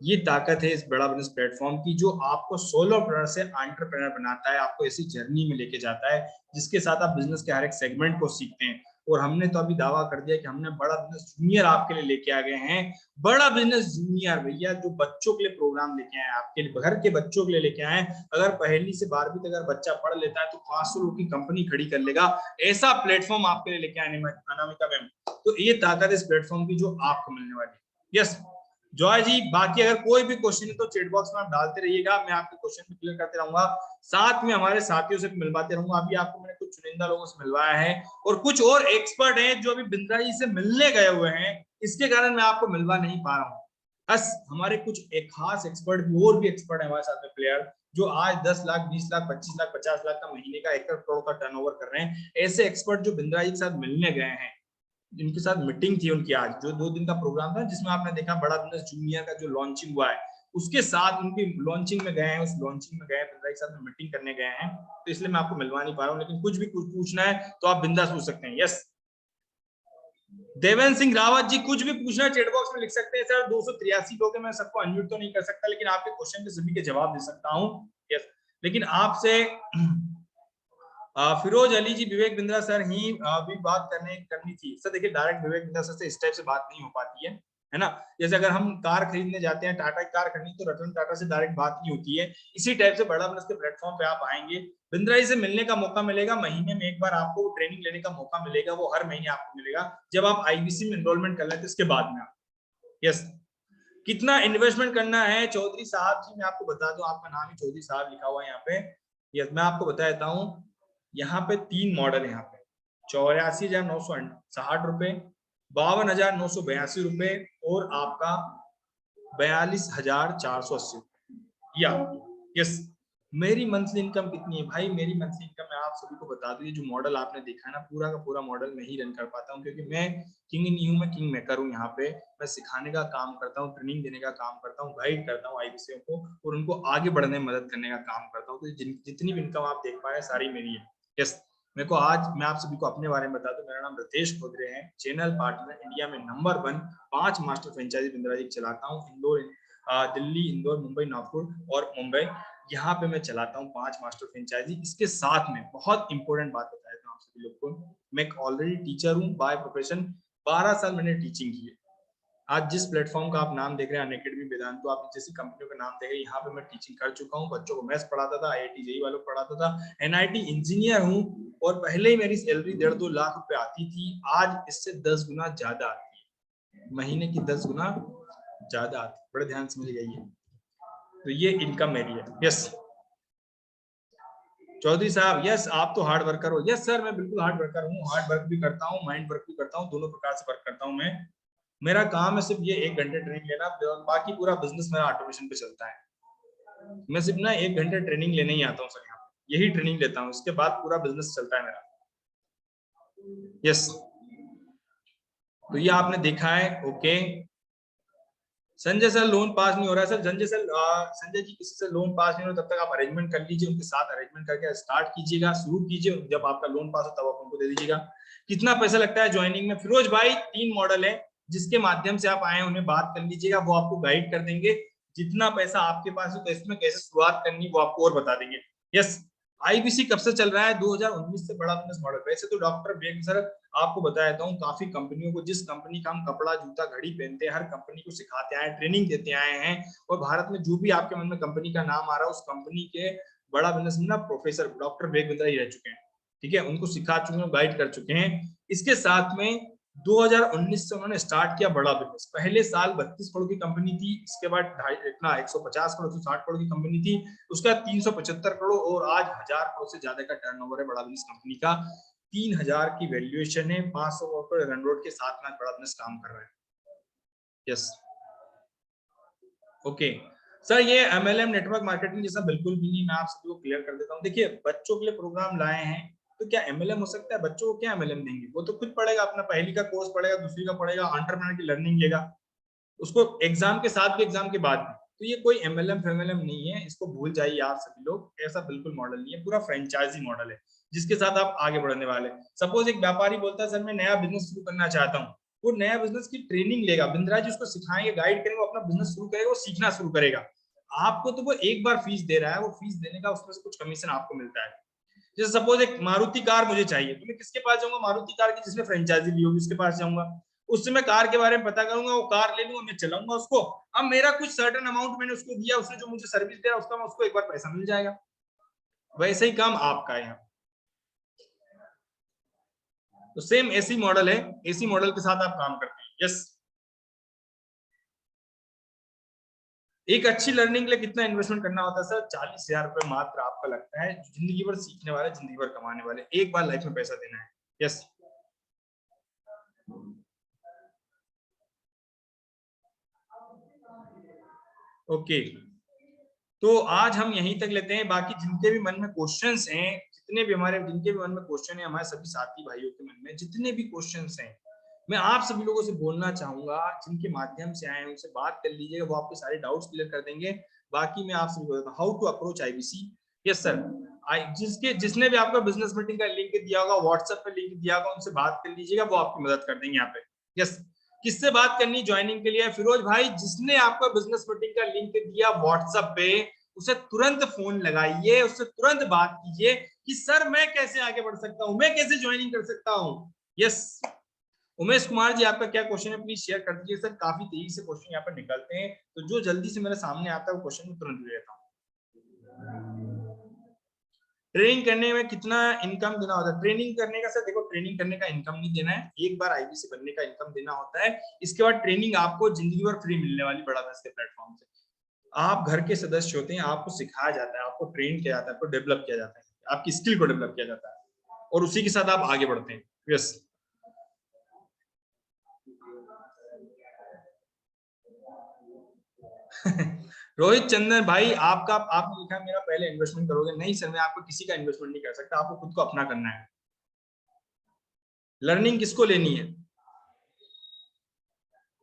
ये ताकत है इस बड़ा बिजनेस प्लेटफॉर्म की, जो आपको सोलोप्रेन्योर से एंटरप्रेन्योर बनाता है, आपको ऐसी जर्नी में लेके जाता है जिसके साथ आप बिजनेस के हर एक सेगमेंट को सीखते हैं। और हमने तो अभी दावा कर दिया कि हमने बड़ा बिजनेस जूनियर आपके लिए लेके आ गए हैं। बड़ा बिजनेस जूनियर भैया, जो बच्चों के लिए प्रोग्राम लेके आए, आपके लिए, घर के बच्चों के लिए लेके आए। अगर पहली से 12वीं तक अगर बच्चा पढ़ लेता है तो 500 लोगों की कंपनी खड़ी कर लेगा। ऐसा प्लेटफॉर्म आपके लिए लेके आने में अनामिका मैम। तो ये ताकत इस प्लेटफॉर्म की जो आपको मिलने वाली है। यस जॉय जी, बाकी अगर कोई भी क्वेश्चन है तो चैट बॉक्स में आप डालते रहिएगा, मैं आपके क्वेश्चन भी क्लियर करते रहूंगा, साथ में हमारे साथियों से मिलवाते रहूंगा। अभी आपको मैंने कुछ चुनिंदा लोगों से मिलवाया है और कुछ और एक्सपर्ट हैं जो अभी बिंद्रा जी से मिलने गए हुए हैं, इसके कारण मैं आपको मिलवा नहीं पा रहा हूँ। बस हमारे कुछ एक खास एक्सपर्ट भी, और भी एक्सपर्ट है हमारे साथ में प्लेयर, जो आज 10 लाख, 20 लाख, 25 लाख, 50 लाख का महीने का 1 करोड़ का टर्नओवर कर रहे हैं। ऐसे एक्सपर्ट जो बिंद्रा जी के साथ मिलने गए हैं, जिनके साथ मीटिंग थी उनकी, आज जो 2 दिन का प्रोग्राम था जिसमें आपने देखा बड़ा बिजनेस जूनियर का जो लॉन्चिंग हुआ है, उसके साथ उनकी लॉन्चिंग में गए हैं, उस लॉन्चिंग में गए बिंद्रा के साथ में मीटिंग करने गए हैं। तो इसलिए मैं आपको मिलवा नहीं पा रहा हूँ, लेकिन कुछ भी कुछ पूछना है तो आप बिंदास पूछ सकते हैं। यस देवेंद्र सिंह रावत जी, कुछ भी पूछना है चैट बॉक्स में लिख सकते हैं। सर 283 लोग हैं, मैं सबको अनम्यूट तो नहीं कर सकता, लेकिन आपके क्वेश्चन के सभी के जवाब दे सकता हूँ। यस, लेकिन आपसे फिरोज अली जी, विवेक बिंद्रा सर ही भी बात करनी थी। सर देखिए, डायरेक्ट विवेक बिंद्रा सर से इस टाइप से बात नहीं हो पाती है ना। जैसे अगर हम कार खरीदने जाते हैं, टाटा की कार खरीदनी, तो रतन टाटा से डायरेक्ट बात नहीं होती है। इसी टाइप से बड़ा बिजनेस के प्लेटफॉर्म पे आप आएंगे, बिंद्रा जी से मिलने का मौका मिलेगा, महीने में एक बार आपको ट्रेनिंग लेने का मौका मिलेगा, वो हर महीने आपको मिलेगा जब आप आईबीसी में एनरोलमेंट कर लेते, इसके बाद में आप। यस, कितना इन्वेस्टमेंट करना है चौधरी साहब जी, मैं आपको बता दूं, आपका नाम ही चौधरी साहब लिखा हुआ है यहाँ पे। यस, मैं आपको बता देता हूँ, यहाँ पे 3 मॉडल है। यहाँ पे 84,960 रुपए, 52,982 रुपए और आपका 42,480 या। यस, मेरी मंथली इनकम कितनी है भाई? मेरी मंथली इनकम मैं आप सभी को बता दूं, ये जो मॉडल आपने देखा है ना, पूरा का पूरा मॉडल मैं ही रन कर पाता हूँ, क्योंकि मैं किंग नहीं हूँ, मैं किंग मेकर हूँ। यहाँ पे मैं सिखाने का काम करता हूँ, ट्रेनिंग देने का काम करता हूँ, गाइड करता हूँ आईबीसी को और उनको आगे बढ़ने में मदद करने का काम करता हूँ। तो जितनी भी इनकम आप देख पा रहे हैं सारी मेरी है। यस, मेरे को आज मैं आप सभी को अपने बारे में बता दूं, मेरा नाम रितेश खोदरे है, चैनल पार्टनर इंडिया में number 1 5 master franchise Bindra ji चलाता हूँ। दिल्ली, इंदौर, मुंबई, नागपुर और मुंबई, यहाँ पे मैं चलाता हूँ 5 मास्टर फ्रेंचाइजी। इसके साथ में बहुत इंपॉर्टेंट बात बता देता हूँ आप सभी लोग को, मैं एक ऑलरेडी टीचर हूँ बाय प्रोफेशन, 12 साल मैंने टीचिंग की है। आज जिस प्लेटफॉर्म का आप नाम देख रहे हैं अनअकैडमी वेदांत, तो आप जैसी कंपनियों का नाम देख रहे हैं, यहाँ पे मैं टीचिंग कर चुका हूँ। बच्चों को मैथ्स पढ़ाता था, आईआईटी जेईई वालों को पढ़ाता था, एनआईटी इंजीनियर हूँ और पहले ही मेरी सैलरी 1.5-2 लाख रुपए आती थी, आज इससे 10 गुना ज्यादा आती है, महीने की 10 गुना ज्यादा आती है। बड़े ध्यान से मुझे यही है, तो ये इनकम मेरी है। यस चौधरी साहब, यस आप तो हार्ड वर्कर हो। यस सर, मैं बिल्कुल हार्ड वर्कर हूँ, हार्ड वर्क भी करता हूँ, माइंड वर्क भी करता हूँ, दोनों प्रकार से वर्क करता हूँ मैं। मेरा काम है सिर्फ ये 1 घंटे ट्रेनिंग लेना, बाकी पूरा बिजनेस मेरा ऑटोमेशन पे चलता है। मैं सिर्फ ना 1 घंटे ट्रेनिंग लेने ही आता हूँ सर, यहाँ पे यही ट्रेनिंग लेता हूँ, उसके बाद पूरा बिजनेस चलता है मेरा। यस, तो ये आपने देखा है। Okay, Sanjay sir loan pass नहीं हो रहा है सर। संजय जी किसी से लोन पास नहीं हो रहा, तब तक आप अरेंजमेंट कर लीजिए, उनके साथ अरेंजमेंट करके स्टार्ट कीजिएगा, शुरू कीजिए। जब आपका लोन पास हो तब आप उनको दे दीजिएगा। कितना पैसा लगता है ज्वाइनिंग में? फिरोज भाई 3 मॉडल है जिसके माध्यम से आप आए, उन्हें बात कर लीजिएगा, वो आपको गाइड कर देंगे। जितना पैसा आपके पास हो तो इसमें कैसे शुरुआत करनी वो आपको और बता देंगे। यस, आईबीसी कब से चल रहा है? 2019 से बड़ा बिजनेस मॉडल। वैसे तो डॉक्टर बेग सर आपको बता देता हूँ, काफी कंपनियों को, जिस कंपनी का हम कपड़ा, जूता, घड़ी पहनते हैं, हर कंपनी को सिखाते आए, ट्रेनिंग देते आए हैं। और भारत में जो भी आपके मन में कंपनी का नाम आ रहा है, उस कंपनी के बड़ा बिजनेस में ना प्रोफेसर डॉक्टर बेग बिंद्रा ही रह चुके हैं। ठीक है, उनको सिखा चुके हैं, गाइड कर चुके हैं। इसके साथ में 2019 से उन्होंने स्टार्ट किया बड़ा बिजनेस। पहले साल 32 करोड़ की कंपनी थी, इसके बाद इतना 150 करोड़ 160 करोड़ की कंपनी थी, उसका 375 करोड़ और आज 1000 करोड़ से ज्यादा का टर्नओवर है बड़ा बिजनेस कंपनी का। 3000 की वैल्यूएशन है, 500 करोड़ रन रेट के साथ में बड़ा बिजनेस काम कर रहा है। यस, ओके सर, ये एमएलएम नेटवर्क मार्केटिंग जैसा बिल्कुल भी नहीं, मैं आप सभी को क्लियर कर देता हूँ। देखिए, बच्चों के लिए प्रोग्राम लाए हैं, तो क्या एमएलएम हो सकता है? बच्चों को क्या एमएलएम देंगे? वो तो खुद पढ़ेगा, अपना पहली का कोर्स पढ़ेगा, दूसरी का पढ़ेगा, एंटरप्रेन्योर की लर्निंग लेगा, उसको एग्जाम के साथ भी, एग्जाम के बाद भी। तो ये कोई एमएलएम फेमएलएम नहीं है, इसको भूल जाइए आप सभी लोग, ऐसा बिल्कुल मॉडल नहीं है, पूरा फ्रेंचाइजी मॉडल है जिसके साथ आप आगे बढ़ने वाले। सपोज एक व्यापारी बोलता है सर मैं नया बिजनेस शुरू करना चाहता हूँ, वो नया बिजनेस की ट्रेनिंग लेगा, बिंद्रा जी उसको सिखाएंगे, गाइड करेंगे, वो अपना बिजनेस शुरू करेगा, वो सीखना शुरू करेगा। आपको तो वो एक बार फीस दे रहा है, वो फीस देने का उसमें से कुछ कमीशन आपको मिलता है। जैसे सपोज एक मारुति कार मुझे चाहिए, तो मैं किसके पास जाऊंगा? मारुति कार की जिसने फ्रेंचाइजी ली होगी उसके पास जाऊंगा, उससे मैं कार के बारे में पता करूंगा, वो कार ले लूंगा, मैं चलाऊंगा उसको। अब मेरा कुछ सर्टेन अमाउंट मैंने उसको दिया, उसने जो मुझे सर्विस दिया उसका मैं उसको एक बार पैसा मिल जाएगा। वैसे ही काम आपका है यहाँ, तो सेम एसी मॉडल है, एसी मॉडल के साथ आप काम करते हैं। यस, एक अच्छी लर्निंग के लिए कितना इन्वेस्टमेंट करना होता है सर? 40,000 रुपए मात्र आपका लगता है। जिंदगी भर सीखने वाले, जिंदगी भर कमाने वाले, एक बार लाइफ में पैसा देना है। यस, ओके, तो आज हम यहीं तक लेते हैं। बाकी जिनके भी मन में क्वेश्चंस हैं, जितने भी हमारे, जिनके भी मन में क्वेश्चन है, हमारे सभी साथी भाइयों के मन में जितने भी क्वेश्चंस हैं, मैं आप सभी लोगों से बोलना चाहूंगा, जिनके माध्यम से आए हैं उनसे बात कर लीजिएगा, वो आपके सारे डाउट्स क्लियर कर देंगे। बाकी मैं आप सभी को बताता हूं how to approach IBC. Yes sir, जिसने भी आपका बिजनेस मीटिंग का लिंक दिया होगा, व्हाट्सएप पे लिंक दिया होगा, उनसे बात कर लीजिएगा, वो आपकी मदद कर देंगे यहाँ पे। यस, किससे बात करनी ज्वाइनिंग के लिए? फिरोज भाई, जिसने आपका बिजनेस मीटिंग का लिंक दिया व्हाट्सएप पे, उसे तुरंत फोन लगाइए, उससे तुरंत बात कीजिए कि सर मैं कैसे आगे बढ़ सकता हूं, मैं कैसे ज्वाइनिंग कर सकता हूं। यस, उमेश कुमार जी आपका क्या क्वेश्चन है प्लीज शेयर कर दीजिए सर, काफी तेजी से क्वेश्चन यहाँ पर निकलते हैं, तो जो जल्दी से मेरे सामने आता है वो क्वेश्चन तुरंत ले लेता हूँ। ट्रेनिंग करने में कितना इनकम देना होता है? ट्रेनिंग करने का सर देखो, ट्रेनिंग करने का इनकम नहीं देना है, एक बार आईबीसी बनने का इनकम देना होता है। इसके बाद ट्रेनिंग आपको जिंदगी भर फ्री मिलने वाली बड़ा बिजनेस के प्लेटफॉर्म से। आप घर के सदस्य होते हैं, आपको सिखाया जाता है, आपको ट्रेन किया जाता है, आपको डेवलप किया जाता है, आपकी स्किल को डेवलप किया जाता है और उसी के साथ आप आगे बढ़ते हैं। यस, रोहित चंदन भाई, आपने लिखा मेरा पहले इन्वेस्टमेंट करोगे। नहीं सर, मैं आपको किसी का इन्वेस्टमेंट नहीं कर सकता, आपको खुद को अपना करना है। लर्निंग किसको लेनी है,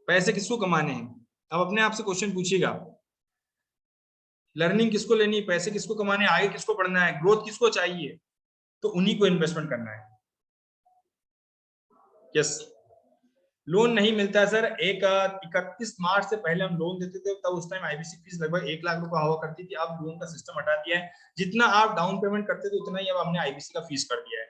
पैसे किसको कमाने हैं, अब अपने आप से क्वेश्चन पूछिएगा। लर्निंग किसको लेनी है, पैसे किसको कमाने हैं, आगे किसको बढ़ना है, ग्रोथ किसको चाहिए, तो उन्हीं को इन्वेस्टमेंट करना है। यस, लोन नहीं मिलता है सर। 31 मार्च से पहले हम लोन देते थे, तब उस टाइम आईबीसी फीस लगभग 1 लाख रुपए हुआ करती थी। अब लोन का सिस्टम हटा दिया है, जितना आप डाउन पेमेंट करते थे उतना ही अब हमने आईबीसी का फीस कर दिया है।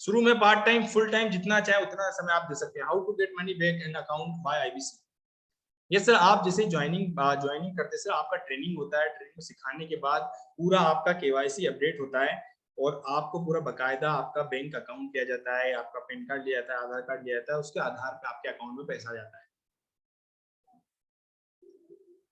शुरू में पार्ट टाइम, फुल टाइम, जितना चाहे उतना समय आप दे सकते हैं। How to get money back in account by IBC. ये सर, आप जैसे ज्वाइनिंग करते सर, आपका ट्रेनिंग होता है। ट्रेनिंग में सिखाने के बाद पूरा आपका केवाईसी अपडेट होता है और आपको पूरा बकायदा आपका बैंक अकाउंट दिया जाता है, आपका पैन कार्ड दिया जाता है, आधार कार्ड दिया जाता है, उसके आधार पे आपके अकाउंट में पैसा जाता है।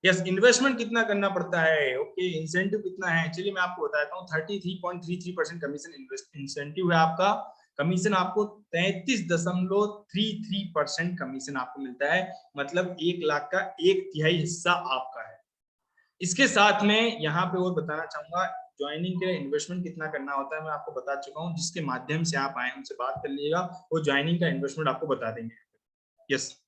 यस, इन्वेस्टमेंट कितना करना पड़ता है, ओके, इंसेंटिव कितना है, चलिए मैं आपको बताता हूँ। 33.33% कमीशन इंसेंटिव है आपका। कमीशन आपको 33.33% कमीशन आपको मिलता है, मतलब 1 लाख का 1/3 हिस्सा आपका है। इसके साथ में यहाँ पे और बताना चाहूंगा, ज्वाइनिंग के लिए इन्वेस्टमेंट कितना करना होता है मैं आपको बता चुका हूँ। जिसके माध्यम से आप आए उनसे बात कर लीजिएगा, वो ज्वाइनिंग का इन्वेस्टमेंट आपको बता देंगे। Yes,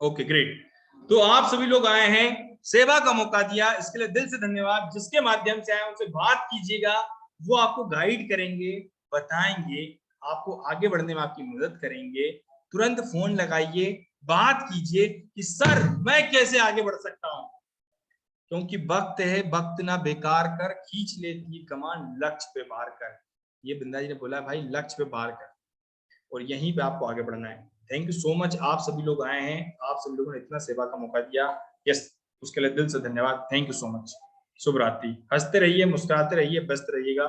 okay, great. तो आप सभी लोग आए हैं, सेवा का मौका दिया, इसके लिए दिल से धन्यवाद। जिसके माध्यम से आए उनसे बात कीजिएगा, वो आपको गाइड करेंगे, बताएंगे, आपको आगे बढ़ने में आपकी मदद करेंगे। तुरंत फोन लगाइए, बात कीजिए कि सर मैं कैसे आगे बढ़ सकता हूं, क्योंकि वक्त है, वक्त ना बेकार कर, खींच लेती कमान लक्ष्य पे पार कर। ये बिंदा जी ने बोला भाई, लक्ष्य पे पार कर, और यहीं पे आपको आगे बढ़ना है। थैंक यू सो मच, आप सभी लोग आए हैं, आप सभी लोगों ने इतना सेवा का मौका दिया। यस, उसके लिए दिल से धन्यवाद। Thank you so much. शुभ रात्रि। हंसते रहिए, मुस्कुराते रहिए, व्यस्त रहिएगा।